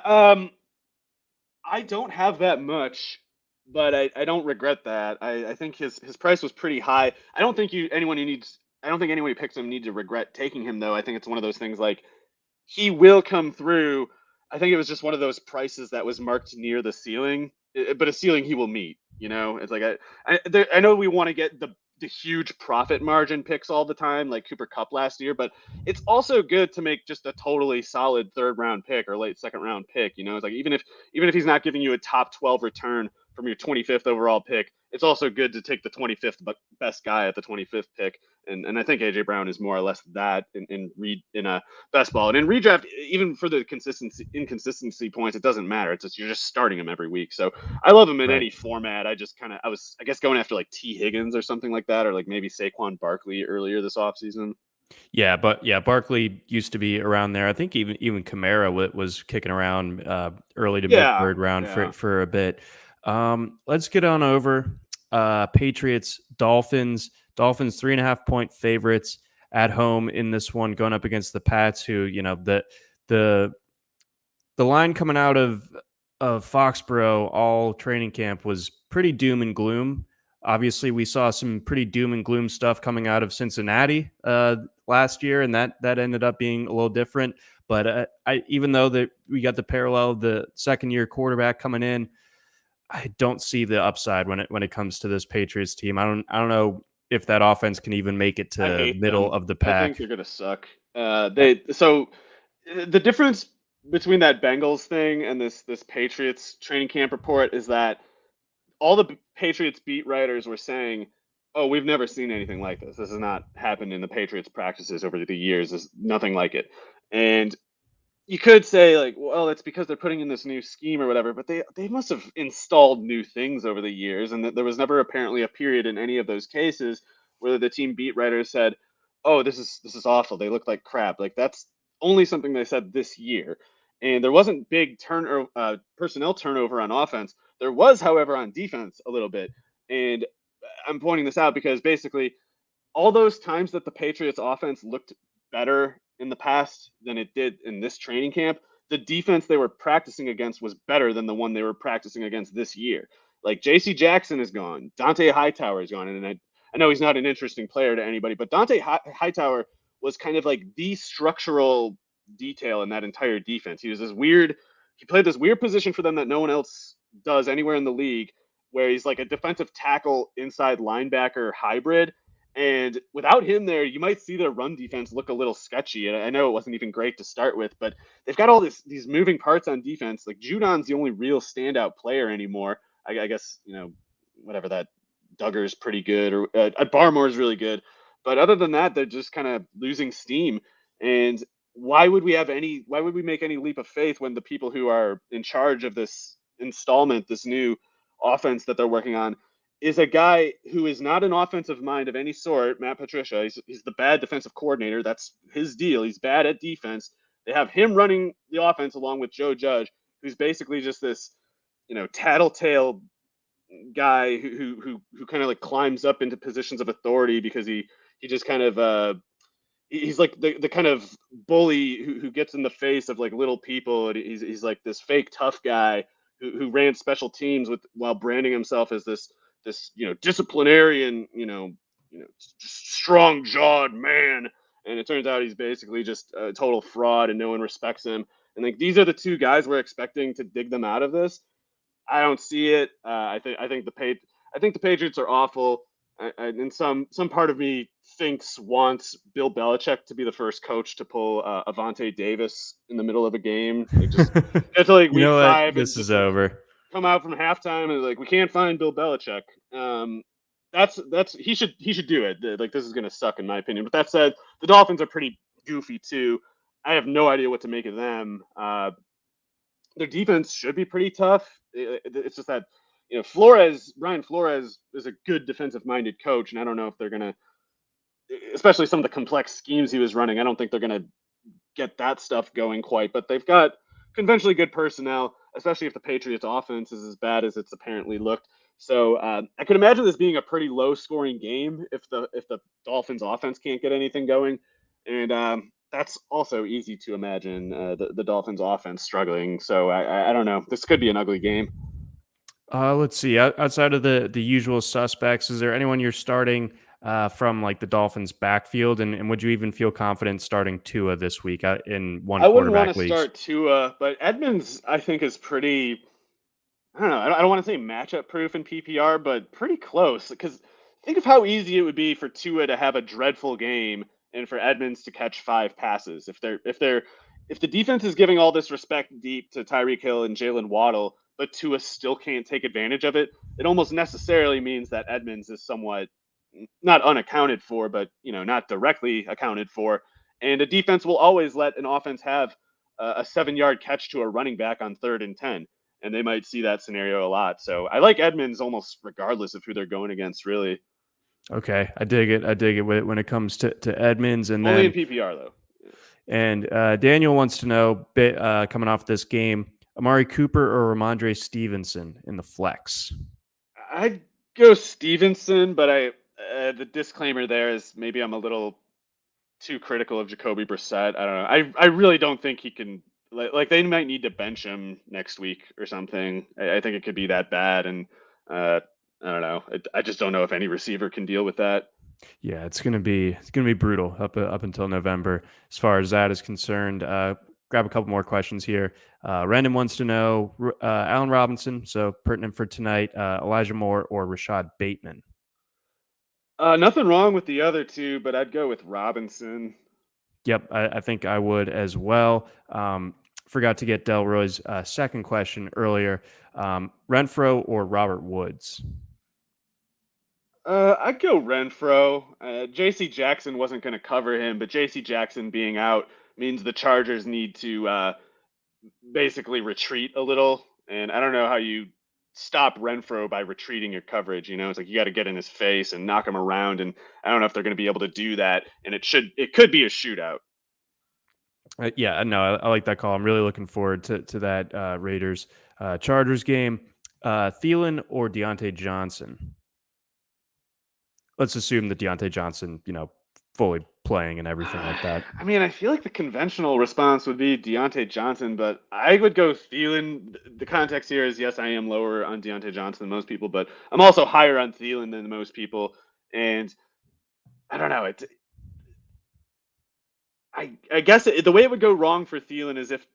I don't have that much, but I don't regret that. I think his price was pretty high. I don't think anyone who picks him needs to regret taking him though. I think it's one of those things like he will come through. I think it was just one of those prices that was marked near the ceiling, but a ceiling he will meet. It's like I know we want to get the huge profit margin picks all the time, like Cooper Cup last year, but it's also good to make just a totally solid third round pick or late second round pick. It's like even if he's not giving you a top 12 return from your 25th overall pick, it's also good to take the 25th best guy at the 25th pick. And I think AJ Brown is more or less that in a best ball. And in redraft, even for the inconsistency points, it doesn't matter. It's just you're just starting him every week. So I love him in Right. any format. I was I guess going after like T Higgins or something like that, or like maybe Saquon Barkley earlier this offseason. Yeah, but yeah, Barkley used to be around there. I think even Kamara was kicking around early to mid Yeah, third round yeah. for a bit. Let's get on over Patriots Dolphins. Dolphins 3.5 point favorites at home in this one, going up against the Pats, who the the line coming out of Foxborough all training camp was pretty doom and gloom. Obviously, we saw some pretty doom and gloom stuff coming out of Cincinnati last year, and that ended up being a little different. But even though that we got the parallel of the second year quarterback coming in, I don't see the upside when it comes to this Patriots team. I don't know if that offense can even make it I to hate middle them. of the I think pack. they're gonna suck. The difference between that Bengals thing and this Patriots training camp report is that all the Patriots beat writers were saying, "Oh, we've never seen anything like this. This has not happened in the Patriots practices over the years. There's nothing like it." And you could say like, well, it's because they're putting in this new scheme or whatever, but they must have installed new things over the years, and that there was never apparently a period in any of those cases where the team beat writers said, "Oh, this is awful. They look like crap." Like that's only something they said this year, and there wasn't big personnel turnover on offense. There was, however, on defense a little bit, and I'm pointing this out because basically all those times that the Patriots offense looked better in the past than it did in this training camp, the defense they were practicing against was better than the one they were practicing against this year. Like JC Jackson is gone, Dante Hightower is gone, and I know he's not an interesting player to anybody, but Dante Hightower was kind of like the structural detail in that entire defense. He played this weird position for them that no one else does anywhere in the league, where he's like a defensive tackle inside linebacker hybrid. And without him there, you might see their run defense look a little sketchy. And I know it wasn't even great to start with, but they've got all these moving parts on defense. Like Judon's the only real standout player anymore. I guess, whatever, that Duggar's pretty good, or Barmore's really good. But other than that, they're just kind of losing steam. And why would we make any leap of faith when the people who are in charge of this installment, this new offense that they're working on, is a guy who is not an offensive mind of any sort, Matt Patricia. He's the bad defensive coordinator. That's his deal. He's bad at defense. They have him running the offense along with Joe Judge, who's basically just this, tattletale guy who kind of like climbs up into positions of authority because he just kind of he's like the kind of bully who gets in the face of like little people, and he's like this fake tough guy who ran special teams while branding himself as this disciplinarian, strong jawed man. And it turns out he's basically just a total fraud and no one respects him. And like these are the two guys we're expecting to dig them out of this. I don't see it. I think the Patriots are awful. And some part of me wants Bill Belichick to be the first coach to pull Avante Davis in the middle of a game, like just get to like You week know what? 5 and This just is like over. come out from halftime and like we can't find Bill Belichick. That's he should do it. Like this is gonna suck in my opinion. But that said, the Dolphins are pretty goofy too. I have no idea what to make of them. Their defense should be pretty tough. It's just that Brian Flores is a good defensive-minded coach, and I don't know if they're gonna, especially some of the complex schemes he was running. I don't think they're gonna get that stuff going quite. But they've got conventionally good personnel, especially if the Patriots' offense is as bad as it's apparently looked. So I could imagine this being a pretty low-scoring game if the Dolphins' offense can't get anything going, and that's also easy to imagine the Dolphins' offense struggling. So I don't know. This could be an ugly game. Let's see. Outside of the usual suspects, is there anyone you're starting from like the Dolphins' backfield, and would you even feel confident starting Tua this week in one I wouldn't want quarterback to leagues? start Tua, but Edmonds I think is pretty. I don't know. I don't want to say matchup proof in PPR, but pretty close. Because think of how easy it would be for Tua to have a dreadful game and for Edmonds to catch 5 passes. If the defense is giving all this respect deep to Tyreek Hill and Jalen Waddle, but Tua still can't take advantage of it, it almost necessarily means that Edmonds is somewhat not unaccounted for, but not directly accounted for. And a defense will always let an offense have a 7-yard catch to a running back on 3rd and 10, and they might see that scenario a lot. So I like Edmonds almost regardless of who they're going against, really. Okay, I dig it. I dig it when it comes to Edmonds, and Only in then PPR though. Daniel wants to know, coming off this game, Amari Cooper or Ramondre Stevenson in the flex. I'd go Stevenson, but the disclaimer there is maybe I'm a little too critical of Jacoby Brissett. I don't know. I really don't think he can. Like they might need to bench him next week or something. I think it could be that bad, and I don't know. I just don't know if any receiver can deal with that. Yeah, it's gonna be brutal up until November as far as that is concerned. Grab a couple more questions here. Rendon wants to know Allen Robinson, so pertinent for tonight. Elijah Moore or Rashad Bateman. Nothing wrong with the other two, but I'd go with Robinson. Yep, I think I would as well. Forgot to get Delroy's second question earlier. Renfro or Robert Woods? I'd go Renfro. J.C. Jackson wasn't going to cover him, but J.C. Jackson being out means the Chargers need to basically retreat a little. And I don't know how you stop Renfro by retreating your coverage. It's like you got to get in his face and knock him around. And I don't know if they're going to be able to do that. And it could be a shootout. Yeah, no, I like that call. I'm really looking forward to that Raiders Chargers game. Thielen or Deontay Johnson? Let's assume that Deontay Johnson, fully playing and everything like that. I mean, I feel like the conventional response would be Deontay Johnson, but I would go Thielen. The context here is yes, I am lower on Deontay Johnson than most people, but I'm also higher on Thielen than most people. And I don't know. I guess the way it would go wrong for Thielen is if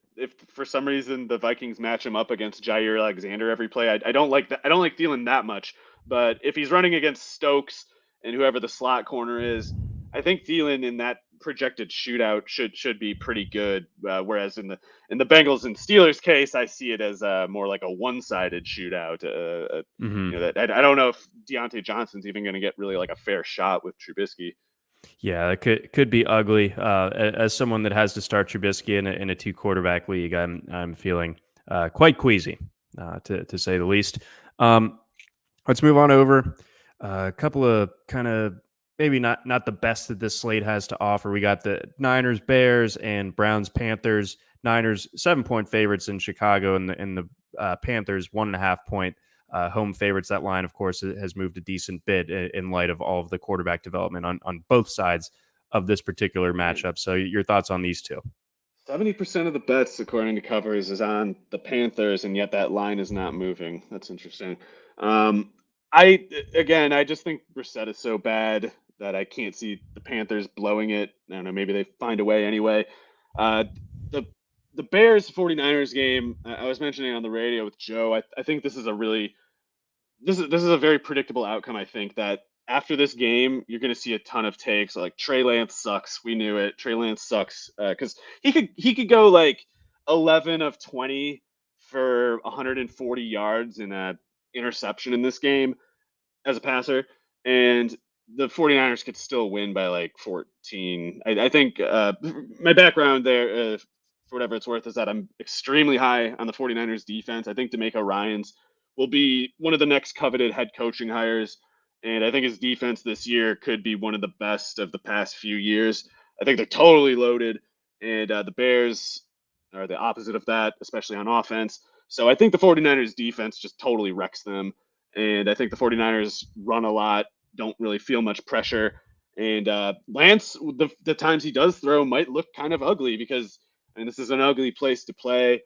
for some reason the Vikings match him up against Jair Alexander every play. I don't like that. I don't like Thielen that much. But if he's running against Stokes and whoever the slot corner is, I think Thielen in that projected shootout should be pretty good. Whereas in the Bengals and Steelers case, I see it as more like a one-sided shootout. That I don't know if Deontay Johnson's even going to get really like a fair shot with Trubisky. Yeah, it could be ugly. As someone that has to start Trubisky in a two quarterback league, I'm feeling quite queasy, to say the least. Let's move on over a couple of kind of maybe not the best that this slate has to offer. We got the Niners, Bears, and Browns, Panthers. Niners 7-point favorites in Chicago, and the Panthers 1.5-point home favorites. That line, of course, has moved a decent bit in light of all of the quarterback development on both sides of this particular matchup. So, your thoughts on these two? 70% of the bets, according to covers, is on the Panthers, and yet that line is not moving. That's interesting. Um, I just think Brissett is so bad that I can't see the Panthers blowing it. I don't know, maybe they find a way anyway. Uh, the the Bears 49ers game, I was mentioning on the radio with Joe. I think this is a very predictable outcome. I think that after this game, you're going to see a ton of takes like Trey Lance sucks. We knew it. Trey Lance sucks because he could go like 11 of 20 for 140 yards and a interception in this game as a passer, and the 49ers could still win by like 14. I think my background there, for whatever it's worth, is that I'm extremely high on the 49ers defense. I think DeMeco Ryans will be one of the next coveted head coaching hires. And I think his defense this year could be one of the best of the past few years. I think they're totally loaded. And the Bears are the opposite of that, especially on offense. So I think the 49ers defense just totally wrecks them. And I think the 49ers run a lot, don't really feel much pressure. And Lance, the times he does throw might look kind of ugly because this is an ugly place to play.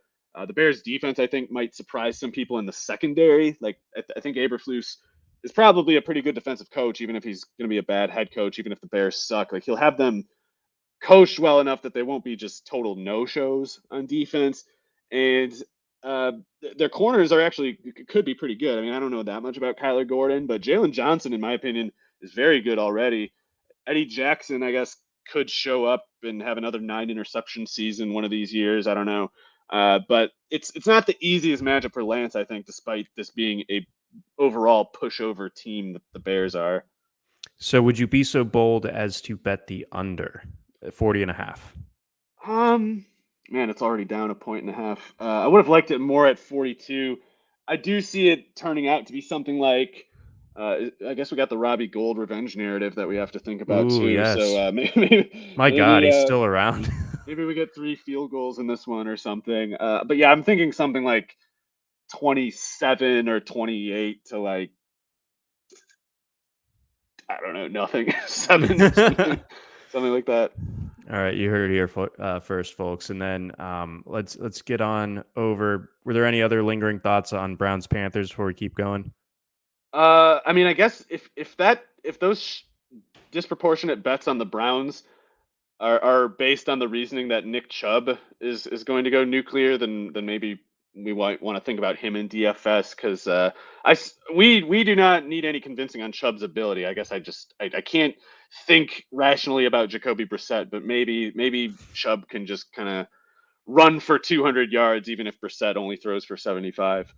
The Bears defense, I think, might surprise some people in the secondary. Like, I think Eberflus is probably a pretty good defensive coach, even if he's going to be a bad head coach, even if the Bears suck. Like, he'll have them coached well enough that they won't be just total no-shows on defense. And uh, their corners are actually could be pretty good. I mean, I don't know that much about Kyler Gordon, but Jalen Johnson, in my opinion, is very good already. Eddie Jackson, I guess, could show up and have another 9 interception season one of these years. I don't know. But it's not the easiest matchup for Lance, I think, despite this being a overall pushover team that the Bears are. So, would you be so bold as to bet the under 40.5? Man, it's already down a point and a half. I would have liked it more at 42. I do see it turning out to be something like, I guess we got the Robbie Gould revenge narrative that we have to think about Ooh, too. So yes. maybe My God, maybe he's still around. maybe we get 3 field goals in this one or something. But yeah, I'm thinking something like 27 or 28 to like, I don't know, nothing, 7, something like that. All right, you heard it here first, folks. And then let's get on over. Were there any other lingering thoughts on Browns Panthers before we keep going? I mean, I guess if those disproportionate bets on the Browns are based on the reasoning that Nick Chubb is going to go nuclear, then maybe we might want to think about him in DFS because we do not need any convincing on Chubb's ability. I guess I can't think rationally about Jacoby Brissett, but maybe Chubb can just kind of run for 200 yards even if Brissett only throws for 75.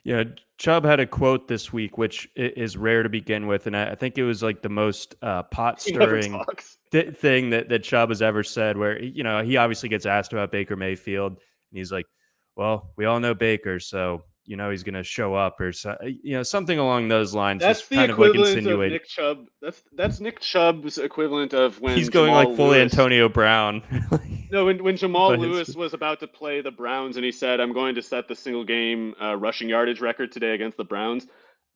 Yeah, Chubb had a quote this week, which is rare to begin with, and I think it was like the most pot He never stirring talks. thing that Chubb has ever said. Where he obviously gets asked about Baker Mayfield, and he's like, "Well, we all know Baker, so he's going to show up," or something along those lines. That's Just the kind of like equivalent of insinuate Nick Chubb. That's Nick Chubb's equivalent of he's when going like Jamal full Lewis. Antonio Brown. No, when Jamal But Lewis was about to play the Browns and he said, "I'm going to set the single game rushing yardage record today against the Browns."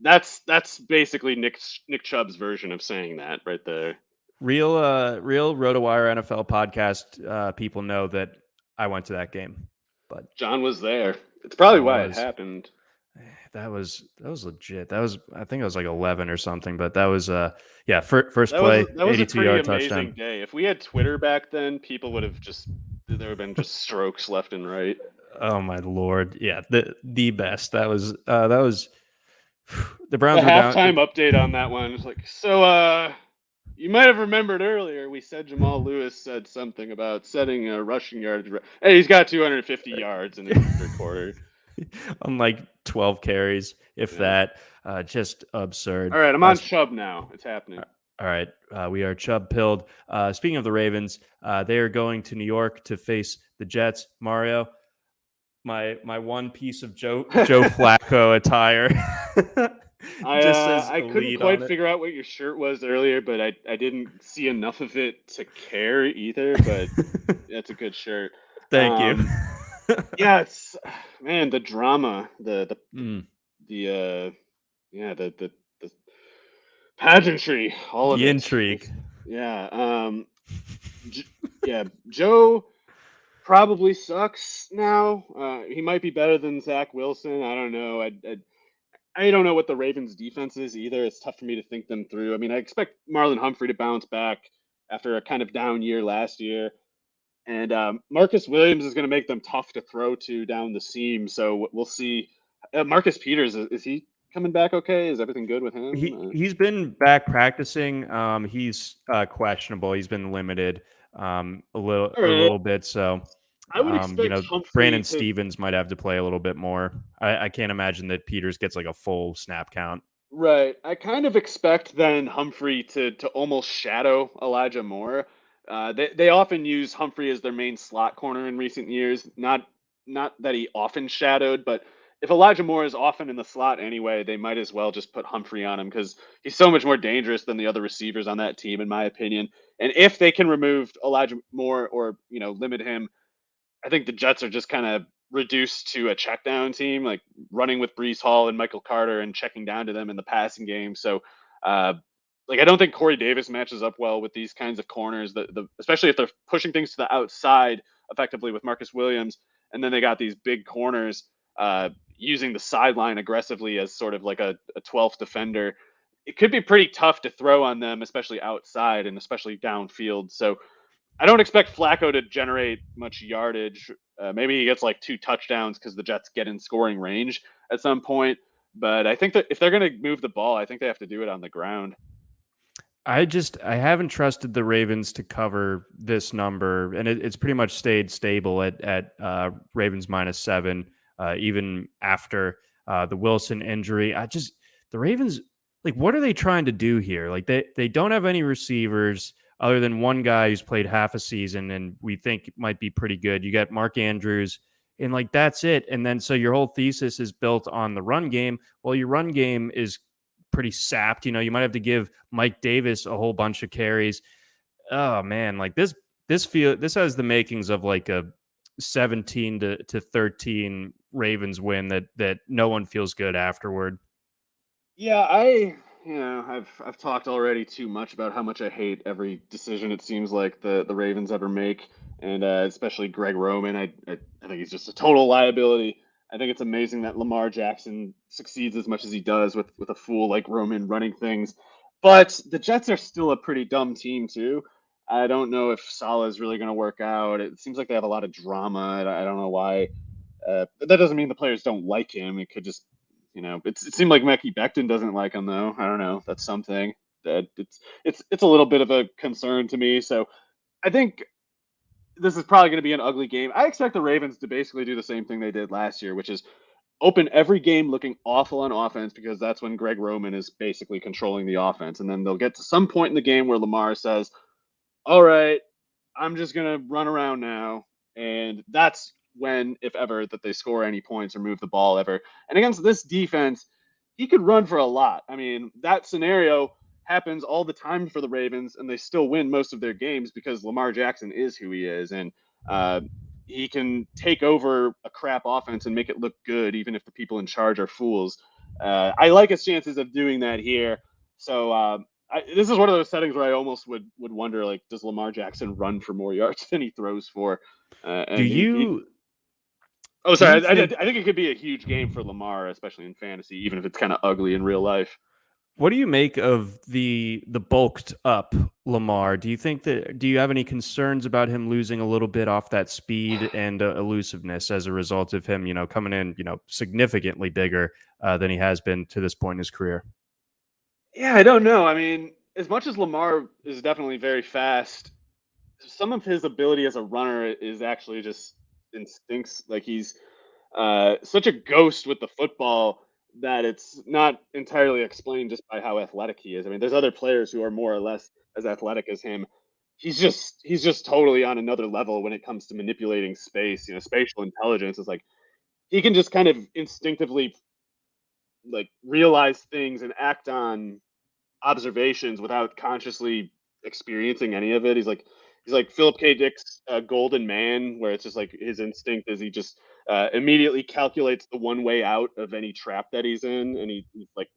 That's basically Nick Chubb's version of saying that right there. real RotoWire NFL podcast people know that I went to that game, but John was there. It's probably I why it was. happened. That was legit. I think it was like 11 or something, but that was first That was play, that was a pretty 82-yard amazing touchdown. day. If we had Twitter back then, people would have just there would have been just strokes left and right. Oh my lord. Yeah, the best. That was the The Browns were down. halftime update on that one was like, so you might have remembered earlier we said Jamal Lewis said something about setting a rushing yardage. Hey, he's got 250 yards in the third quarter. On like 12 carries, if Yeah. that. Just absurd. All right, I'm on Chubb now. It's happening. All right, we are Chubb pilled. Speaking of the Ravens, they are going to New York to face the Jets. Mario, my one piece of Joe Flacco attire just says I couldn't elite quite on it. figure out what your shirt was earlier, but I didn't see enough of it to care either. But that's a good shirt. Thank you. Yeah, it's man, the drama, Mm, the yeah, the pageantry, all of the it. intrigue. It's, yeah, J- yeah, Joe probably sucks now. He might be better than Zach Wilson. I don't know. I don't know what the Ravens' defense is either. It's tough for me to think them through. I mean, I expect Marlon Humphrey to bounce back after a kind of down year last year. And Marcus Williams is going to make them tough to throw to down the seam. So we'll see. Marcus Peters, is he coming back okay? Is everything good with him? He's been back practicing. He's questionable. He's been limited All a right. little bit. So I would expect Humphrey Brandon to. Stevens might have to play a little bit more. I can't imagine that Peters gets like a full snap count. Right. I kind of expect then Humphrey to almost shadow Elijah Moore. They often use Humphrey as their main slot corner in recent years. Not that he often shadowed, but if Elijah Moore is often in the slot anyway, they might as well just put Humphrey on him because he's so much more dangerous than the other receivers on that team, in my opinion. And if they can remove Elijah Moore or limit him, I think the Jets are just kind of reduced to a check down team, like running with Brees Hall and Michael Carter and checking down to them in the passing game. So, uh, like, I don't think Corey Davis matches up well with these kinds of corners, especially if they're pushing things to the outside effectively with Marcus Williams. And then they got these big corners using the sideline aggressively as sort of like a 12th defender. It could be pretty tough to throw on them, especially outside and especially downfield. So, I don't expect Flacco to generate much yardage. Maybe he gets like 2 touchdowns because the Jets get in scoring range at some point. But I think that if they're going to move the ball, I think they have to do it on the ground. I haven't trusted the Ravens to cover this number, and it's pretty much stayed stable at Ravens -7, even after the Wilson injury. The Ravens, like, what are they trying to do here? Like, they don't have any receivers other than one guy who's played half a season and we think might be pretty good. You got Mark Andrews, and like that's it. And then so your whole thesis is built on the run game. Well, your run game is pretty sapped. You might have to give Mike Davis a whole bunch of carries. Oh man, like this has the makings of like a 17 to 13 Ravens win that no one feels good afterward. Yeah, I've talked already too much about how much I hate every decision it seems like the Ravens ever make, and especially Greg Roman. I think he's just a total liability. I think it's amazing that Lamar Jackson succeeds as much as he does with a fool like Roman running things, but the Jets are still a pretty dumb team too. I don't know if Salah is really going to work out. It seems like they have a lot of drama. I don't know why. But that doesn't mean the players don't like him. It could just it seemed like Mackie Becton doesn't like him though. I don't know. That's something that it's a little bit of a concern to me. So I think this is probably going to be an ugly game. I expect the Ravens to basically do the same thing they did last year, which is open every game looking awful on offense because that's when Greg Roman is basically controlling the offense. And then they'll get to some point in the game where Lamar says, "All right, I'm just going to run around now." And that's when, if ever, that they score any points or move the ball ever. And against this defense, he could run for a lot. I mean, that scenario happens all the time for the Ravens, and they still win most of their games because Lamar Jackson is who he is. And he can take over a crap offense and make it look good, even if the people in charge are fools. I like his chances of doing that here. So this is one of those settings where I almost would wonder, like, does Lamar Jackson run for more yards than he throws for? Do And he you Oh, Do you sorry. think I think it could be a huge game for Lamar, especially in fantasy, even if it's kind of ugly in real life. What do you make of the bulked up Lamar? Do you have any concerns about him losing a little bit off that speed and elusiveness as a result of him, coming in, significantly bigger than he has been to this point in his career? Yeah, I don't know. I mean, as much as Lamar is definitely very fast, some of his ability as a runner is actually just instincts. Like he's such a ghost with the football that it's not entirely explained just by how athletic he is. I mean, there's other players who are more or less as athletic as him. He's just totally on another level when it comes to manipulating space. Spatial intelligence is like he can just kind of instinctively like realize things and act on observations without consciously experiencing any of it. He's like Philip K. Dick's Golden Man, where it's just like his instinct is he just immediately calculates the one way out of any trap that he's in, and he's like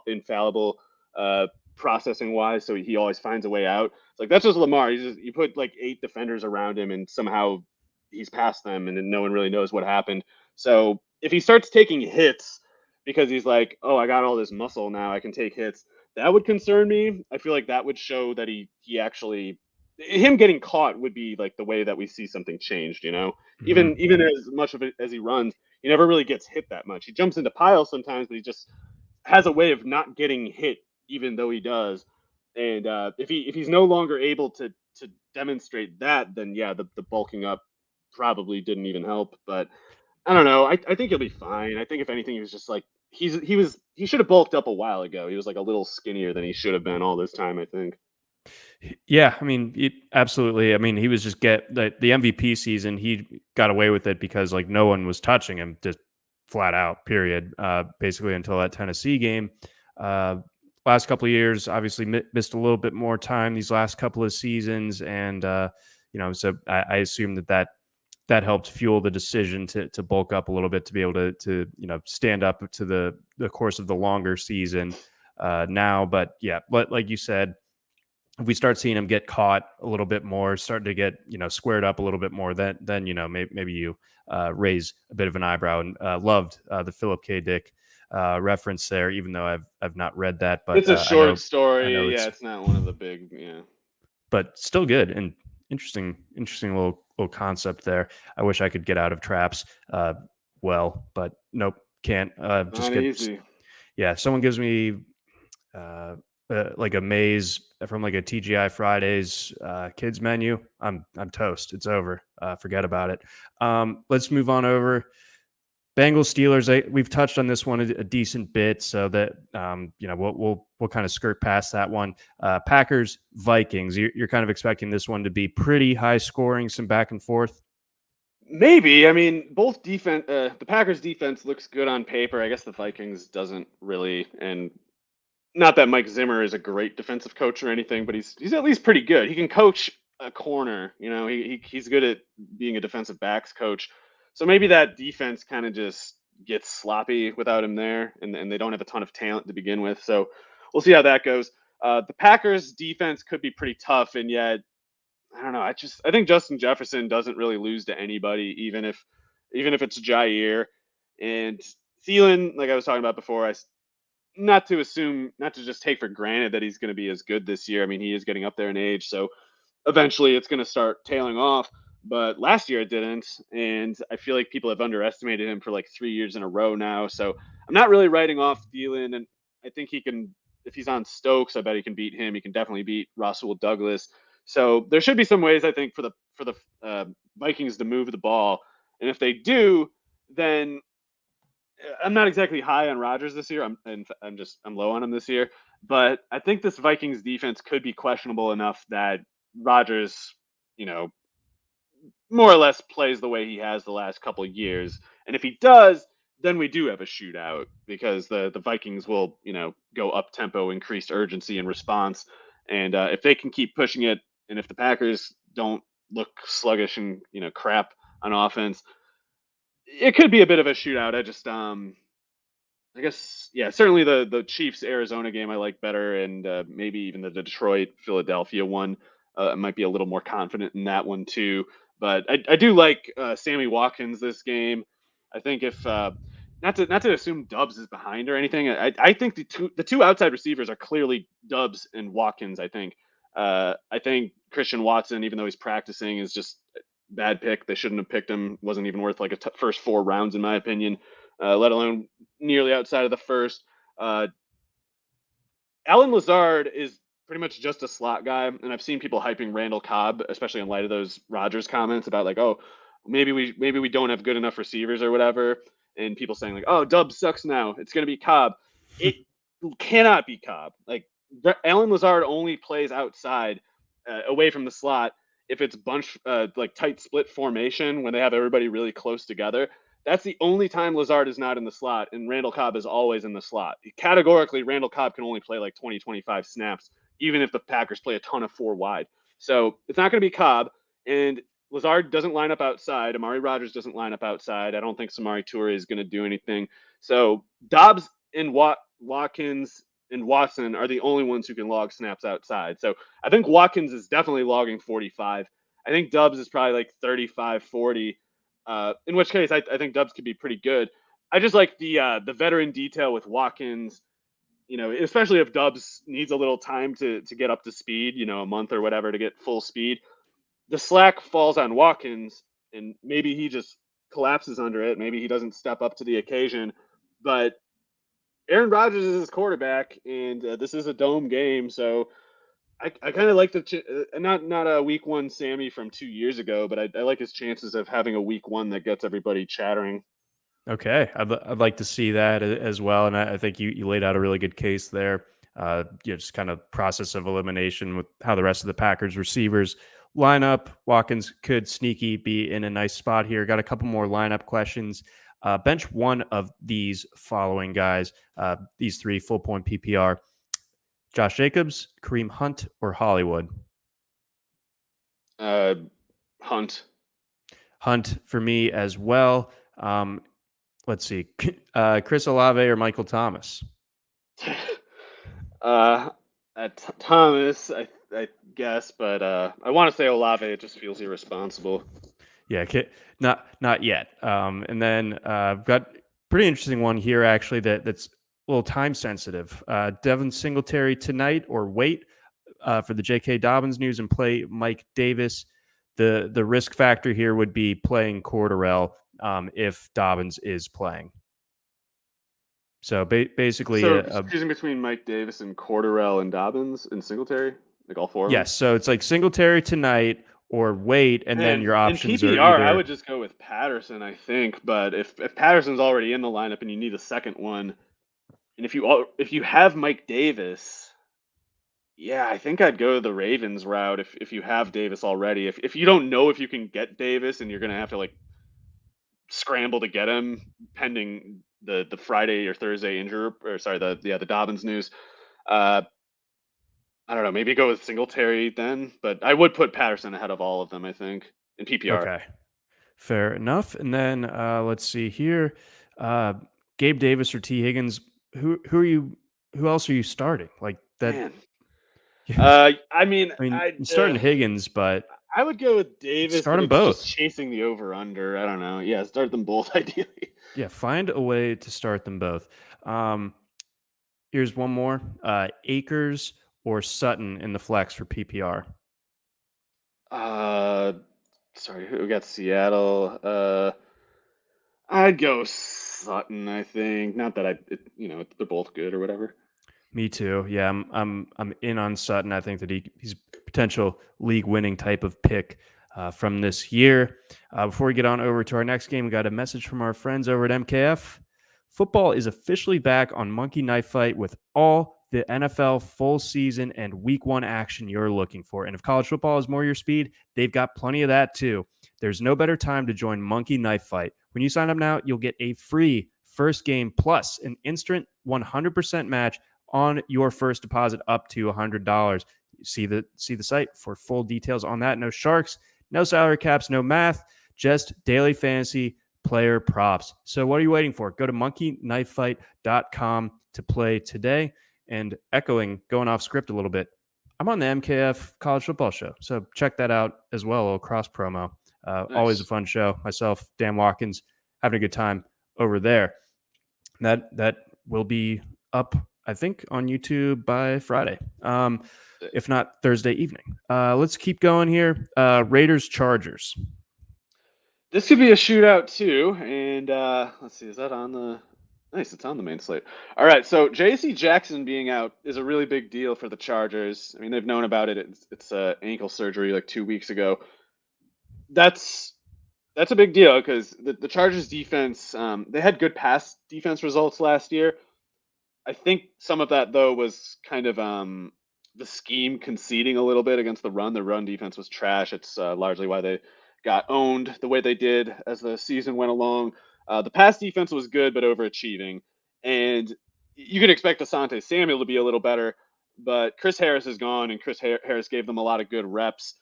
infallible uh, processing wise, so he always finds a way out. It's like that's just Lamar. You put like 8 defenders around him, and somehow he's past them, and then no one really knows what happened. So if he starts taking hits because he's like, oh, I got all this muscle now, I can take hits, that would concern me. I feel like that would show that he actually him getting caught would be like the way that we see something changed. Hmm. Even as much of it as he runs, he never really gets hit that much. He jumps into piles sometimes, but he just has a way of not getting hit, even though he does. And if he's no longer able to demonstrate that, then yeah, the bulking up probably didn't even help. But I don't know. I think he'll be fine. I think if anything, he was just like he should have bulked up a while ago. He was like a little skinnier than he should have been all this time, I think. Yeah, I mean, absolutely. I mean, he was just the MVP season. He got away with it because like no one was touching him, just flat out. Period. Basically, until that Tennessee game. Uh, Last couple of years, obviously missed a little bit more time these last couple of seasons, and so I assume that helped fuel the decision to bulk up a little bit to be able to stand up to the course of the longer season now. But yeah, but like you said, if we start seeing him get caught a little bit more, starting to get squared up a little bit more, then maybe you raise a bit of an eyebrow. And loved the Philip K. Dick reference there, even though I've not read that, but It's a short I know story. Yeah, it's it's not one of the big. Yeah, but still good and interesting little concept there. I wish I could get out of traps, but nope, can't. Just not get easy. yeah. Someone gives me uh, like a maze from like a TGI Fridays kids menu. I'm toast. It's over. Forget about it. Let's move on over. Bengals Steelers. We've touched on this one a decent bit, so that we'll kind of skirt past that one. Packers Vikings. You're kind of expecting this one to be pretty high scoring, some back and forth. Maybe. I mean, both defense. The Packers defense looks good on paper. I guess the Vikings doesn't really. And not that Mike Zimmer is a great defensive coach or anything, but he's at least pretty good. He can coach a corner. He's good at being a defensive backs coach. So maybe that defense kind of just gets sloppy without him there, and they don't have a ton of talent to begin with. So we'll see how that goes. The Packers defense could be pretty tough, and yet I don't know. I think Justin Jefferson doesn't really lose to anybody, even if it's Jair and Thielen. Like I was talking about before, not to just take for granted that he's going to be as good this year. I mean, he is getting up there in age, so eventually it's going to start tailing off. But last year it didn't, and I feel like people have underestimated him for like 3 years in a row now. So I'm not really writing off Thielen, and I think he can. If he's on Stokes, I bet he can beat him. He can definitely beat Russell Douglas. So there should be some ways I think for the Vikings to move the ball, and if they do, then I'm not exactly high on Rodgers this year. I'm low on him this year, but I think this Vikings defense could be questionable enough that Rodgers, you know, more or less plays the way he has the last couple of years. And if he does, then we do have a shootout because the Vikings will, go up tempo, increased urgency and response. And if they can keep pushing it, and if the Packers don't look sluggish and crap on offense, it could be a bit of a shootout. I guess, yeah, certainly the Chiefs Arizona game I like better, and maybe even the Detroit Philadelphia one. I might be a little more confident in that one too. But I do like Sammy Watkins this game. I think if not to assume Dubs is behind or anything, I think the two outside receivers are clearly Dubs and Watkins. I think Christian Watson, even though he's practicing, is just a bad pick. They shouldn't have picked him. Wasn't even worth like a first 4 rounds in my opinion, let alone nearly outside of the first. Uh, Alan Lazard is pretty much just a slot guy, and I've seen people hyping Randall Cobb, especially in light of those Rodgers comments about like, oh, maybe we don't have good enough receivers or whatever, and people saying like, oh, Dub sucks now. It's gonna be Cobb. It cannot be Cobb. Like Alan Lazard only plays outside, away from the slot if it's bunch like tight split formation when they have everybody really close together. That's the only time Lazard is not in the slot, and Randall Cobb is always in the slot. Categorically, Randall Cobb can only play like 20, 25 snaps, even if the Packers play a ton of 4 wide. So it's not going to be Cobb, and Lazard doesn't line up outside. Amari Rodgers doesn't line up outside. I don't think Samari Toure is going to do anything. So Dobbs and Watkins and Watson are the only ones who can log snaps outside. So I think Watkins is definitely logging 45. I think Dubs is probably like 35, 40. In which case, I think Dubs could be pretty good. I just like the veteran detail with Watkins. Especially if Dubs needs a little time to get up to speed, a month or whatever to get full speed. The slack falls on Watkins, and maybe he just collapses under it. Maybe he doesn't step up to the occasion. But Aaron Rodgers is his quarterback, and this is a dome game, so I kind of like not a week one Sammy from 2 years ago, but I like his chances of having a week one that gets everybody chattering. Okay, I'd like to see that as well, and I think you laid out a really good case there. Just kind of process of elimination with how the rest of the Packers receivers line up. Watkins could sneaky be in a nice spot here. Got a couple more lineup questions. Bench one of these following guys. These 3 full point PPR: Josh Jacobs, Kareem Hunt, or Hollywood. Hunt. Hunt for me as well. Let's see, Chris Olave or Michael Thomas. Thomas, I guess, but I want to say Olave. It just feels irresponsible. Yeah, not yet. And then I've got pretty interesting one here actually that's a little time sensitive. Devin Singletary tonight or wait for the J.K. Dobbins news and play Mike Davis. The risk factor here would be playing Cordarrelle if Dobbins is playing. So basically, choosing between Mike Davis and Cordarrelle and Dobbins and Singletary, like all 4 of them? Yes, so it's like Singletary tonight or wait, and then your options in PPR, are either... I would just go with Patterson, I think. But if Patterson's already in the lineup and you need a second one, and if you have Mike Davis, yeah, I think I'd go the Ravens route if you have Davis already. If you don't know if you can get Davis and you're gonna have to like scramble to get him pending the Friday or Thursday the Dobbins news. I don't know. Maybe go with Singletary then, but I would put Patterson ahead of all of them. I think in PPR. Okay, fair enough. And then let's see here, Gabe Davis or T Higgins. Who are you? Who else are you starting? Like that? Man. I mean, I'm starting Higgins, but I would go with Davis. Start them both. Just chasing the over under. I don't know. Yeah, start them both ideally. Yeah, find a way to start them both. Here's one more: Akers or Sutton in the flex for PPR. Sorry, who got Seattle? I'd go Sutton. I think not that they're both good or whatever. Me too. Yeah, I'm in on Sutton. I think that he's a potential league winning type of pick from this year. Before we get on over to our next game, we got a message from our friends over at MKF. Football is officially back on Monkey Knife Fight with all the NFL full season and week 1 action you're looking for. And if college football is more your speed, they've got plenty of that too. There's no better time to join Monkey Knife Fight. When you sign up now, you'll get a free first game plus an instant 100% match on your first deposit up to $100. See the site for full details on that. No sharks, no salary caps, no math, just daily fantasy player props. So what are you waiting for? Go to monkeyknifefight.com to play today. And going off script a little bit, I'm on the MKF College Football Show. So check that out as well, a cross promo. Nice. Always a fun show. Myself, Dan Watkins, having a good time over there. That will be up, I think, on YouTube by Friday, if not Thursday evening. Let's keep going here. Raiders Chargers. This could be a shootout too. And let's see, is that on the? Nice, it's on the main slate. All right, so J.C. Jackson being out is a really big deal for the Chargers. I mean, they've known about it. It's ankle surgery like 2 weeks ago. That's a big deal because the Chargers defense, they had good pass defense results last year. I think some of that though was kind of the scheme conceding a little bit against the run. The run defense was trash. It's largely why they got owned the way they did as the season went along. The pass defense was good but overachieving, and you could expect Asante Samuel to be a little better. But Chris Harris is gone, and Chris Harris gave them a lot of good reps.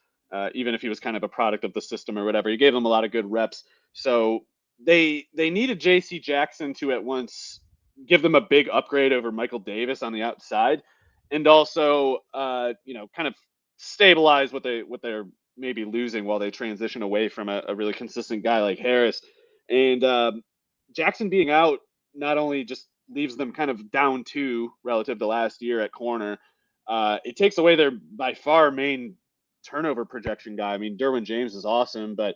Even if he was kind of a product of the system or whatever, he gave them a lot of good reps. So they needed J.C. Jackson to at once give them a big upgrade over Michael Davis on the outside, and also kind of stabilize what they're maybe losing while they transition away from a really consistent guy like Harris. And Jackson being out not only just leaves them kind of down two relative to last year at corner, it takes away their by far main turnover projection guy. I mean, Derwin James is awesome, but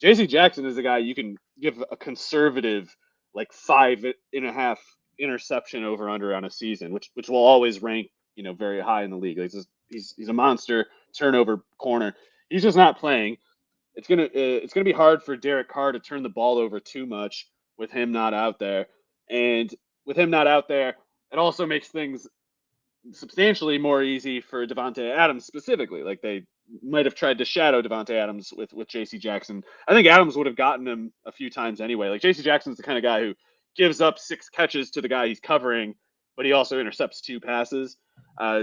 J.C. Jackson is a guy you can give a conservative like 5.5 interception over under on a season, which will always rank very high in the league. Like he's a monster turnover corner. He's just not playing. It's gonna be hard for Derek Carr to turn the ball over too much with him not out there, and with him not out there, it also makes things substantially more easy for Devontae Adams specifically. Like they might have tried to shadow Devontae Adams with J.C. Jackson. I think Adams would have gotten him a few times anyway. Like J.C. Jackson's the kind of guy who gives up 6 catches to the guy he's covering, but he also intercepts 2 passes.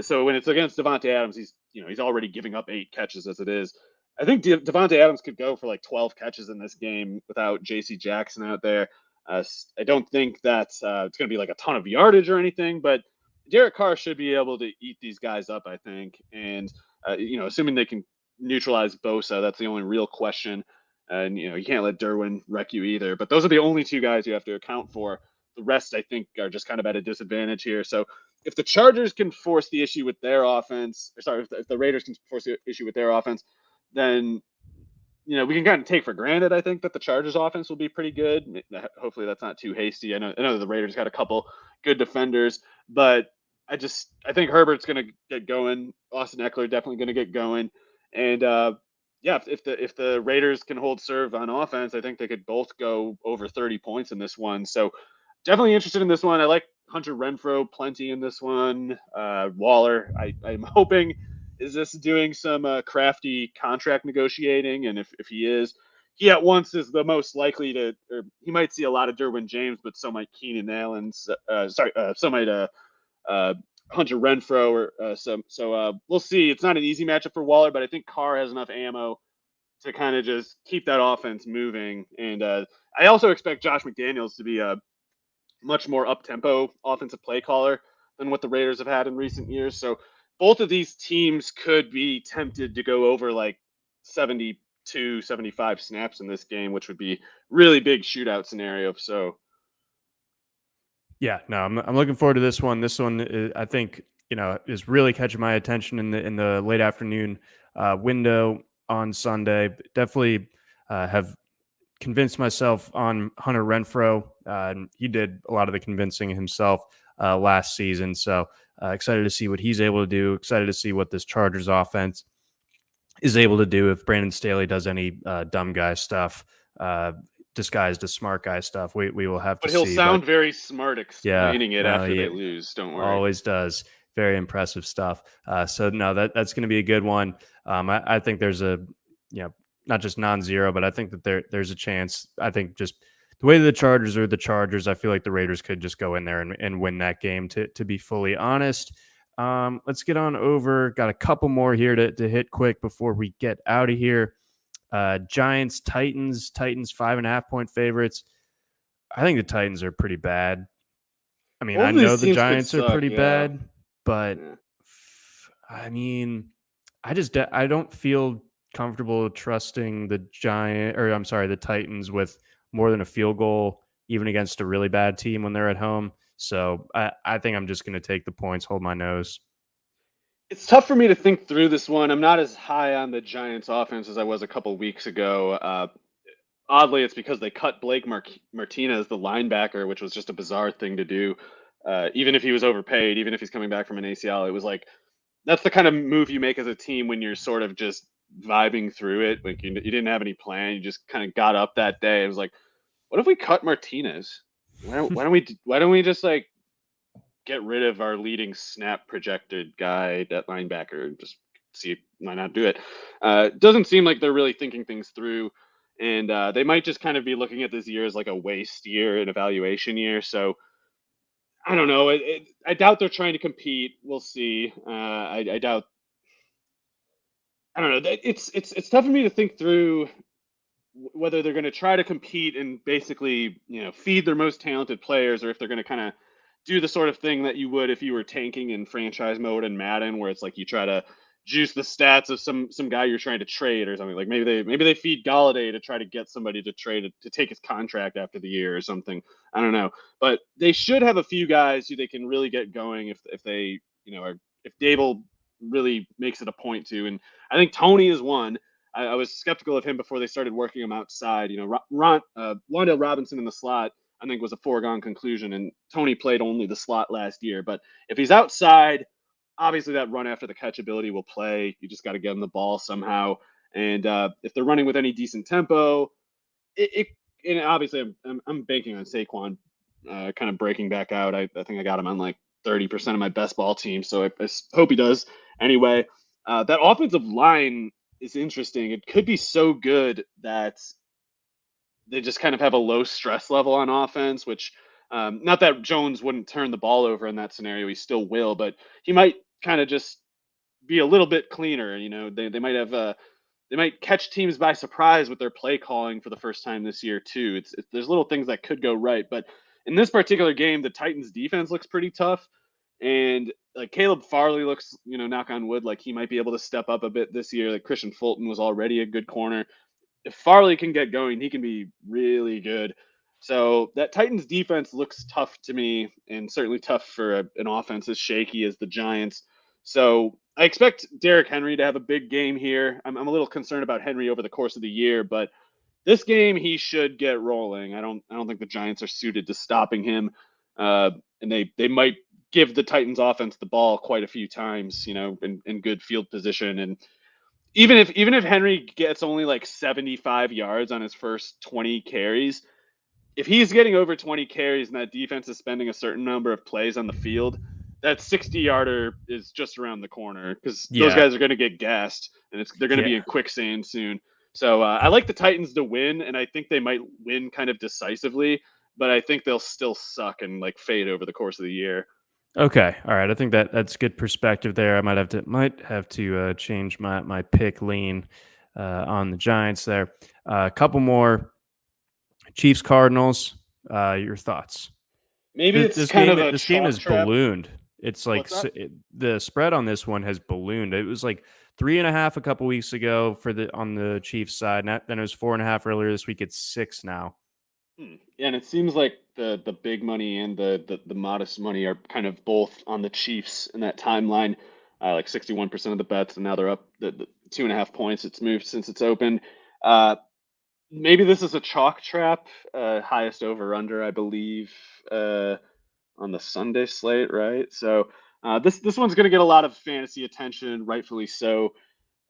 So when it's against Devontae Adams, he's already giving up 8 catches as it is. I think Devontae Adams could go for like 12 catches in this game without J.C. Jackson out there. I don't think that it's going to be like a ton of yardage or anything, but Derek Carr should be able to eat these guys up, I think. And, assuming they can neutralize Bosa, that's the only real question. And, you can't let Derwin wreck you either. But those are the only 2 guys you have to account for. The rest, I think, are just kind of at a disadvantage here. So if the Chargers can force the issue with their offense, if the Raiders can force the issue with their offense, then we can kind of take for granted, I think, that the Chargers offense will be pretty good. Hopefully that's not too hasty. I know the Raiders got a couple good defenders, but I think Herbert's going to get going. Austin Eckler definitely going to get going. And if the Raiders can hold serve on offense, I think they could both go over 30 points in this one. So definitely interested in this one. I like Hunter Renfrow plenty in this one. Waller, I'm hoping is this doing some crafty contract negotiating? And if he is, he at once is the most likely to, or he might see a lot of Derwin James, but so might Keenan Allen. So might Hunter Renfrow. So we'll see. It's not an easy matchup for Waller, but I think Carr has enough ammo to kind of just keep that offense moving. And I also expect Josh McDaniels to be a much more up-tempo offensive play caller than what the Raiders have had in recent years. So both of these teams could be tempted to go over like 72, 75 snaps in this game, which would be really big shootout scenario. So Yeah, no, I'm looking forward to this one. This one, I think, is really catching my attention in the late afternoon window on Sunday. Definitely have convinced myself on Hunter Renfrow. He did a lot of the convincing himself last season. So excited to see what he's able to do. Excited to see what this Chargers offense is able to do if Brandon Staley does any dumb guy stuff, disguised as smart guy stuff. We will have to see. But he'll sound very smart explaining it after he they lose. Don't worry. Always does. Very impressive stuff. So no, that's going to be a good one. I think there's not just non-zero, but I think that there's a chance. I think just the way the Chargers are the Chargers, I feel like the Raiders could just go in there and win that game, to be fully honest. Let's get on over. Got a couple more here to hit quick before we get out of here. Giants, Titans, 5.5 point favorites. I think the Titans are pretty bad. I mean, I know the Giants are pretty bad, but I mean, I don't feel comfortable trusting the Titans with more than a field goal, even against a really bad team when they're at home. So I think I'm just going to take the points, hold my nose. It's tough for me to think through this one. I'm not as high on the Giants offense as I was a couple weeks ago. Oddly, it's because they cut Blake Martinez, the linebacker, which was just a bizarre thing to do. Even if he was overpaid, even if he's coming back from an ACL, it was like that's the kind of move you make as a team when you're sort of just vibing through it. Like you didn't have any plan, you just kind of got up that day. It was like, what if we cut Martinez? Why don't we just like get rid of our leading snap projected guy, that linebacker, and just see why not do it? Doesn't seem like they're really thinking things through, and they might just kind of be looking at this year as like a waste year, an evaluation year. So I don't know. I doubt they're trying to compete. We'll see. I doubt. I don't know. It's tough for me to think through whether they're going to try to compete and basically, feed their most talented players, or if they're going to kind of do the sort of thing that you would if you were tanking in franchise mode in Madden, where it's like you try to juice the stats of some guy you're trying to trade or something. Like maybe they feed Galladay to try to get somebody to trade to take his contract after the year or something. I don't know, but they should have a few guys who they can really get going if they are, if Dable really makes it a point to. And I think Tony is one. I was skeptical of him before they started working him outside. Wan'Dale Robinson in the slot, I think, was a foregone conclusion, and Tony played only the slot last year. But if he's outside, obviously that run after the catch ability will play. You just got to get him the ball somehow. And if they're running with any decent tempo, and obviously I'm banking on Saquon kind of breaking back out. I think I got him on like 30% of my best ball team, so I hope he does. Anyway, that offensive line is interesting. It could be so good that they just kind of have a low stress level on offense, which not that Jones wouldn't turn the ball over in that scenario, he still will, but he might kind of just be a little bit cleaner. They might have they might catch teams by surprise with their play calling for the first time this year too. There's little things that could go right, but in this particular game, the Titans defense looks pretty tough, and like Caleb Farley looks, knock on wood, like he might be able to step up a bit this year. Like Christian Fulton was already a good corner. If Farley can get going, he can be really good. So that Titans defense looks tough to me, and certainly tough for an offense as shaky as the Giants. So I expect Derrick Henry to have a big game here. I'm a little concerned about Henry over the course of the year, but this game he should get rolling. I don't think the Giants are suited to stopping him, and they might give the Titans offense the ball quite a few times, in good field position. And even if Henry gets only like 75 yards on his first 20 carries, if he's getting over 20 carries and that defense is spending a certain number of plays on the field, that 60-yarder is just around the corner, because those Yeah. guys are going to get gassed, and they're going to be in quicksand soon. So I like the Titans to win, and I think they might win kind of decisively, but I think they'll still suck and like fade over the course of the year. Okay. All right. I think that's good perspective there. I might have to change my pick lean on the Giants there. A couple more Chiefs Cardinals. Your thoughts? Maybe This, it's this kind game of a this game chalk has trap. ballooned. It's like What's that? the spread on this one has ballooned. It was like 3.5 a couple weeks ago on the Chiefs side. Then it was 4.5 earlier this week. It's 6 now. Yeah, and it seems like the big money and the modest money are kind of both on the Chiefs in that timeline. Like 61% of the bets, and now they're up the 2.5 points. It's moved since it's opened. Uh, Maybe this is a chalk trap. Highest over under, I believe, on the Sunday slate, right? So this one's going to get a lot of fantasy attention, rightfully so.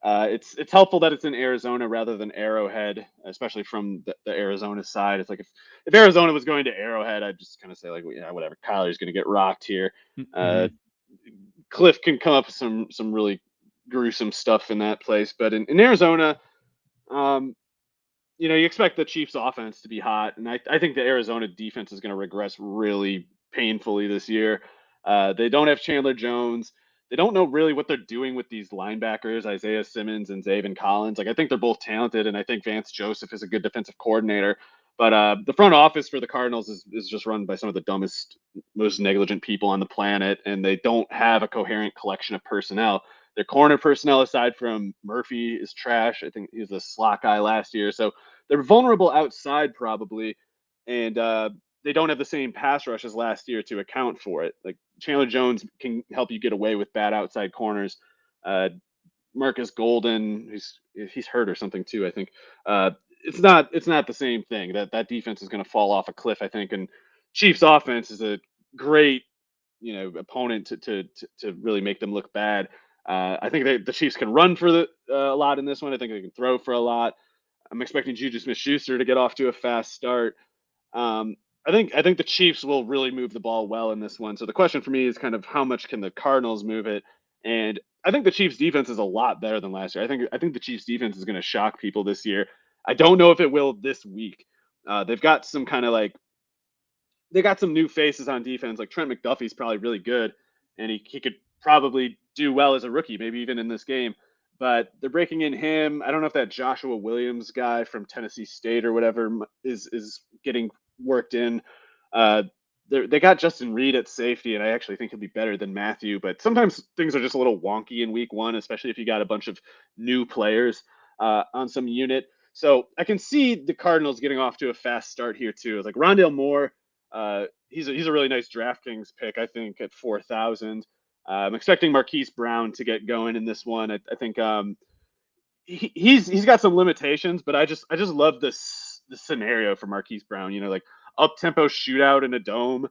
It's helpful that it's in Arizona rather than Arrowhead, especially from the Arizona side. It's like if Arizona was going to Arrowhead, I'd just kind of say like, yeah, whatever. Kyler's going to get rocked here. Mm-hmm. Cliff can come up with some really gruesome stuff in that place, but in Arizona, um, you expect the Chiefs offense to be hot, and I think the Arizona defense is going to regress really painfully this year. They don't have Chandler Jones. They don't know really what they're doing with these linebackers, Isaiah Simmons and Zaven Collins. Like, I think they're both talented, and I think Vance Joseph is a good defensive coordinator. But the front office for the Cardinals is just run by some of the dumbest, most negligent people on the planet, and they don't have a coherent collection of personnel. Their corner personnel, aside from Murphy, is trash. I think he was a slot guy last year. So they're vulnerable outside probably, and they don't have the same pass rush as last year to account for it. Like Chandler Jones can help you get away with bad outside corners. Uh, Marcus Golden, he's hurt or something too, I think. It's not the same thing. That defense is going to fall off a cliff, I think. And Chiefs offense is a great opponent to really make them look bad. I think the Chiefs can run for a lot in this one. I think they can throw for a lot. I'm expecting Juju Smith-Schuster to get off to a fast start. Um, I think the Chiefs will really move the ball well in this one. So the question for me is kind of how much can the Cardinals move it? And I think the Chiefs defense is a lot better than last year. I think the Chiefs defense is going to shock people this year. I don't know if it will this week. They've got some kind of like they got some new faces on defense. Like Trent McDuffie's probably really good, and he could probably do well as a rookie, maybe even in this game. But they're breaking in him. I don't know if that Joshua Williams guy from Tennessee State or whatever is getting worked in. Uh, they got Justin Reed at safety, and I actually think he'll be better than Matthew. But sometimes things are just a little wonky in week one, especially if you got a bunch of new players on some unit. So I can see the Cardinals getting off to a fast start here too. Like Rondale Moore, he's a really nice DraftKings pick, I think, at 4,000. I'm expecting Marquise Brown to get going in this one. I think he's got some limitations, but I just love this scenario for Marquise Brown. Like up tempo shootout in a dome,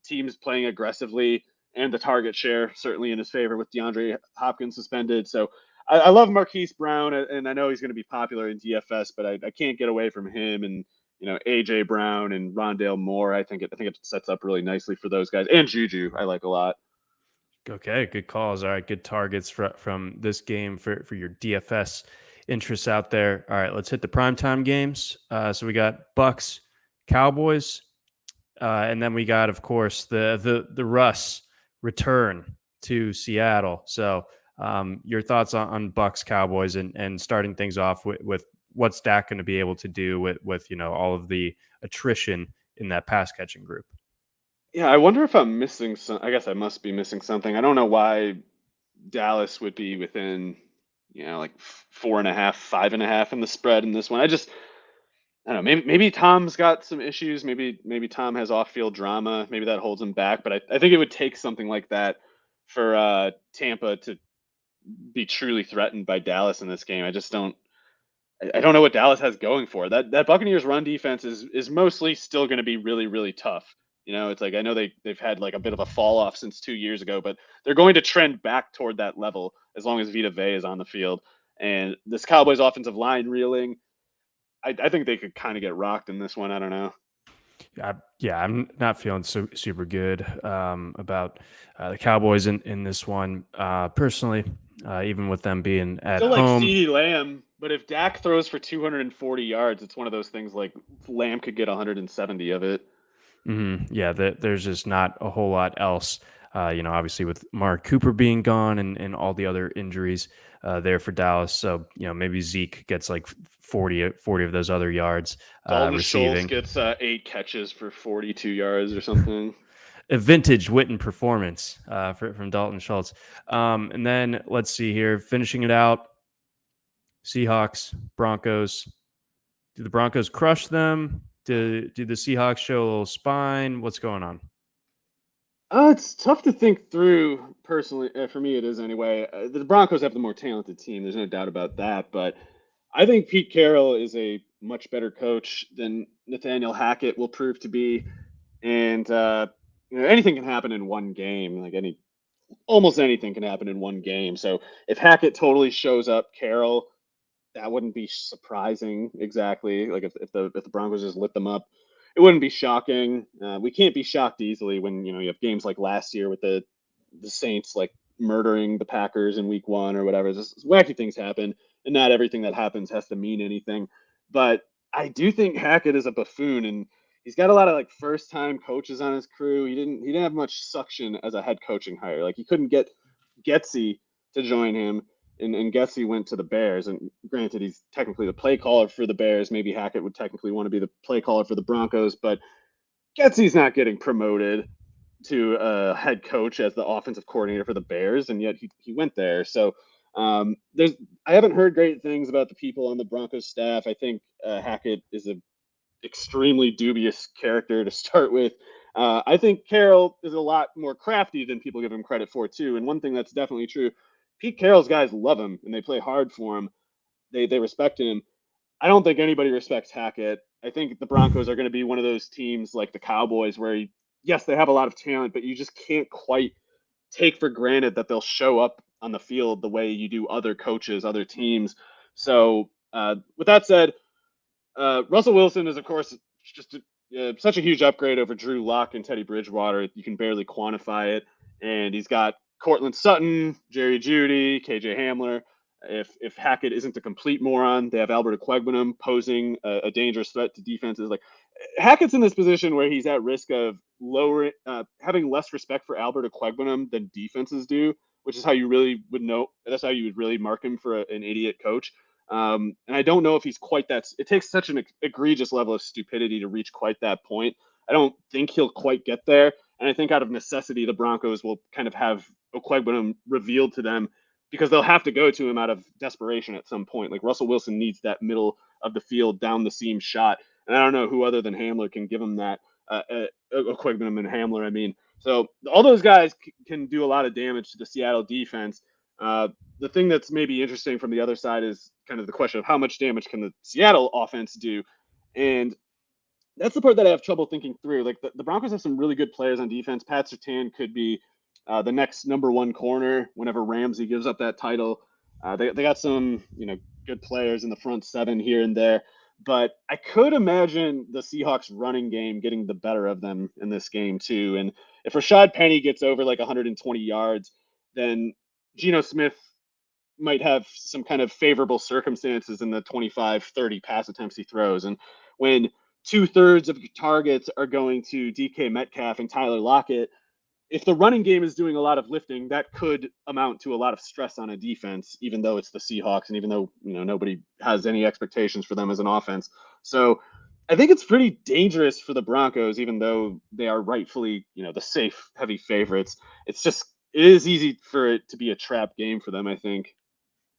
teams playing aggressively, and the target share certainly in his favor with DeAndre Hopkins suspended. So I love Marquise Brown, and I know he's going to be popular in DFS, but I can't get away from him and AJ Brown and Rondale Moore. I think it sets up really nicely for those guys, and Juju I like a lot. Okay, good calls. All right, good targets from this game for your DFS interests out there. All right, let's hit the primetime games. So we got Bucks, Cowboys, and then we got, of course, the Russ return to Seattle. So your thoughts on Bucks, Cowboys, and starting things off with what's Dak going to be able to do with all of the attrition in that pass catching group. Yeah, I wonder if I'm missing some. I guess I must be missing something. I don't know why Dallas would be within, like 4.5, 5.5 in the spread in this one. I don't know. Maybe Tom's got some issues. Maybe Tom has off-field drama. Maybe that holds him back. But I think it would take something like that for Tampa to be truly threatened by Dallas in this game. I just don't. I don't know what Dallas has going for it. That Buccaneers run defense is mostly still going to be really really tough. It's like I know they've had like a bit of a fall off since 2 years ago, but they're going to trend back toward that level as long as Vita Vea is on the field. And this Cowboys offensive line reeling, I think they could kind of get rocked in this one. I don't know. Yeah, I'm not feeling super good about the Cowboys in this one personally. Even with them being at Still like home. CeeDee Lamb, but if Dak throws for 240 yards, it's one of those things like Lamb could get 170 of it. Yeah, there's just not a whole lot else. Obviously with Mark Cooper being gone and all the other injuries there for Dallas. So, maybe Zeke gets like 40 of those other yards Dalton Schultz receiving. gets 8 catches for 42 yards or something. A vintage Witten performance from Dalton Schultz. And then let's see here, finishing it out, Seahawks, Broncos. Do the Broncos crush them? Do the Seahawks show a little spine? What's going on? It's tough to think through personally. For me, it is anyway. The Broncos have the more talented team. There's no doubt about that. But I think Pete Carroll is a much better coach than Nathaniel Hackett will prove to be. And anything can happen in one game. Almost anything can happen in one game. So if Hackett totally shows up, Carroll, that wouldn't be surprising exactly. Like if the Broncos just lit them up, it wouldn't be shocking. We can't be shocked easily when you have games like last year with the Saints like murdering the Packers in week one or whatever. Just wacky things happen, and not everything that happens has to mean anything. But I do think Hackett is a buffoon, and he's got a lot of like first time coaches on his crew. He didn't have much suction as a head coaching hire. Like he couldn't get Getsy to join him, and Getsy went to the Bears. And granted, he's technically the play caller for the Bears. Maybe Hackett would technically want to be the play caller for the Broncos, but Getsy's not getting promoted to a head coach as the offensive coordinator for the Bears, and yet he went there. So I haven't heard great things about the people on the Broncos staff. I think Hackett is a extremely dubious character to start with. I think Carroll is a lot more crafty than people give him credit for too. And one thing that's definitely true, Pete Carroll's guys love him and they play hard for him. They respect him. I don't think anybody respects Hackett. I think the Broncos are going to be one of those teams like the Cowboys where, yes, they have a lot of talent, but you just can't quite take for granted that they'll show up on the field the way you do other coaches, other teams. So with that said, Russell Wilson is, of course, just such a huge upgrade over Drew Lock and Teddy Bridgewater. You can barely quantify it. And he's got Cortland Sutton, Jerry Jeudy, KJ Hamler. If Hackett isn't a complete moron, they have Albert Okwuegbunam posing a dangerous threat to defenses. Like Hackett's in this position where he's at risk of having less respect for Albert Okwuegbunam than defenses do, which is how you really would know. That's how you would really mark him for an idiot coach. And I don't know if he's quite that. It takes such an egregious level of stupidity to reach quite that point. I don't think he'll quite get there. And I think out of necessity, the Broncos will kind of have Okwuegbunam revealed to them because they'll have to go to him out of desperation at some point. Like Russell Wilson needs that middle of the field down the seam shot. And I don't know who other than Hamler can give him that. Okwuegbunam and Hamler, I mean. So all those guys can do a lot of damage to the Seattle defense. The thing that's maybe interesting from the other side is kind of the question of how much damage can the Seattle offense do? And that's the part that I have trouble thinking through. Like the Broncos have some really good players on defense. Pat Surtain could be the next number one corner whenever Ramsey gives up that title. They got some, good players in the front seven here and there. But I could imagine the Seahawks running game getting the better of them in this game too. And if Rashad Penny gets over like 120 yards, then Geno Smith might have some kind of favorable circumstances in the 25, 30 pass attempts he throws. And when 2/3 of your targets are going to DK Metcalf and Tyler Lockett, if the running game is doing a lot of lifting, that could amount to a lot of stress on a defense, even though it's the Seahawks and even though, nobody has any expectations for them as an offense. So I think it's pretty dangerous for the Broncos, even though they are rightfully, the safe, heavy favorites. It is easy for it to be a trap game for them, I think.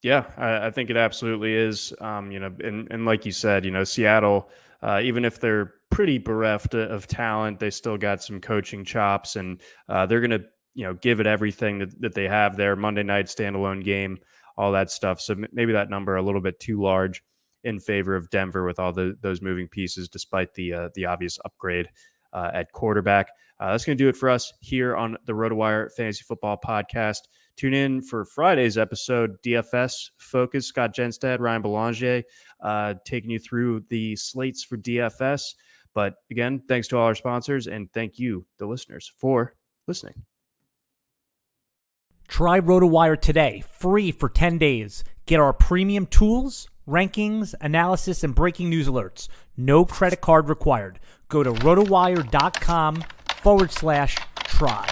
Yeah, I think it absolutely is. And like you said, Seattle, even if they're pretty bereft of talent, they still got some coaching chops, and they're going to, give it everything that they have there. Monday night standalone game, all that stuff. So maybe that number a little bit too large in favor of Denver with all those moving pieces, despite the obvious upgrade at quarterback. That's going to do it for us here on the RotoWire Fantasy Football Podcast. Tune in for Friday's episode, DFS Focus. Scott Genstad, Ryan Belanger, taking you through the slates for DFS. But again, thanks to all our sponsors, and thank you, the listeners, for listening. Try RotoWire today, free for 10 days. Get our premium tools, rankings, analysis, and breaking news alerts. No credit card required. Go to rotowire.com/try.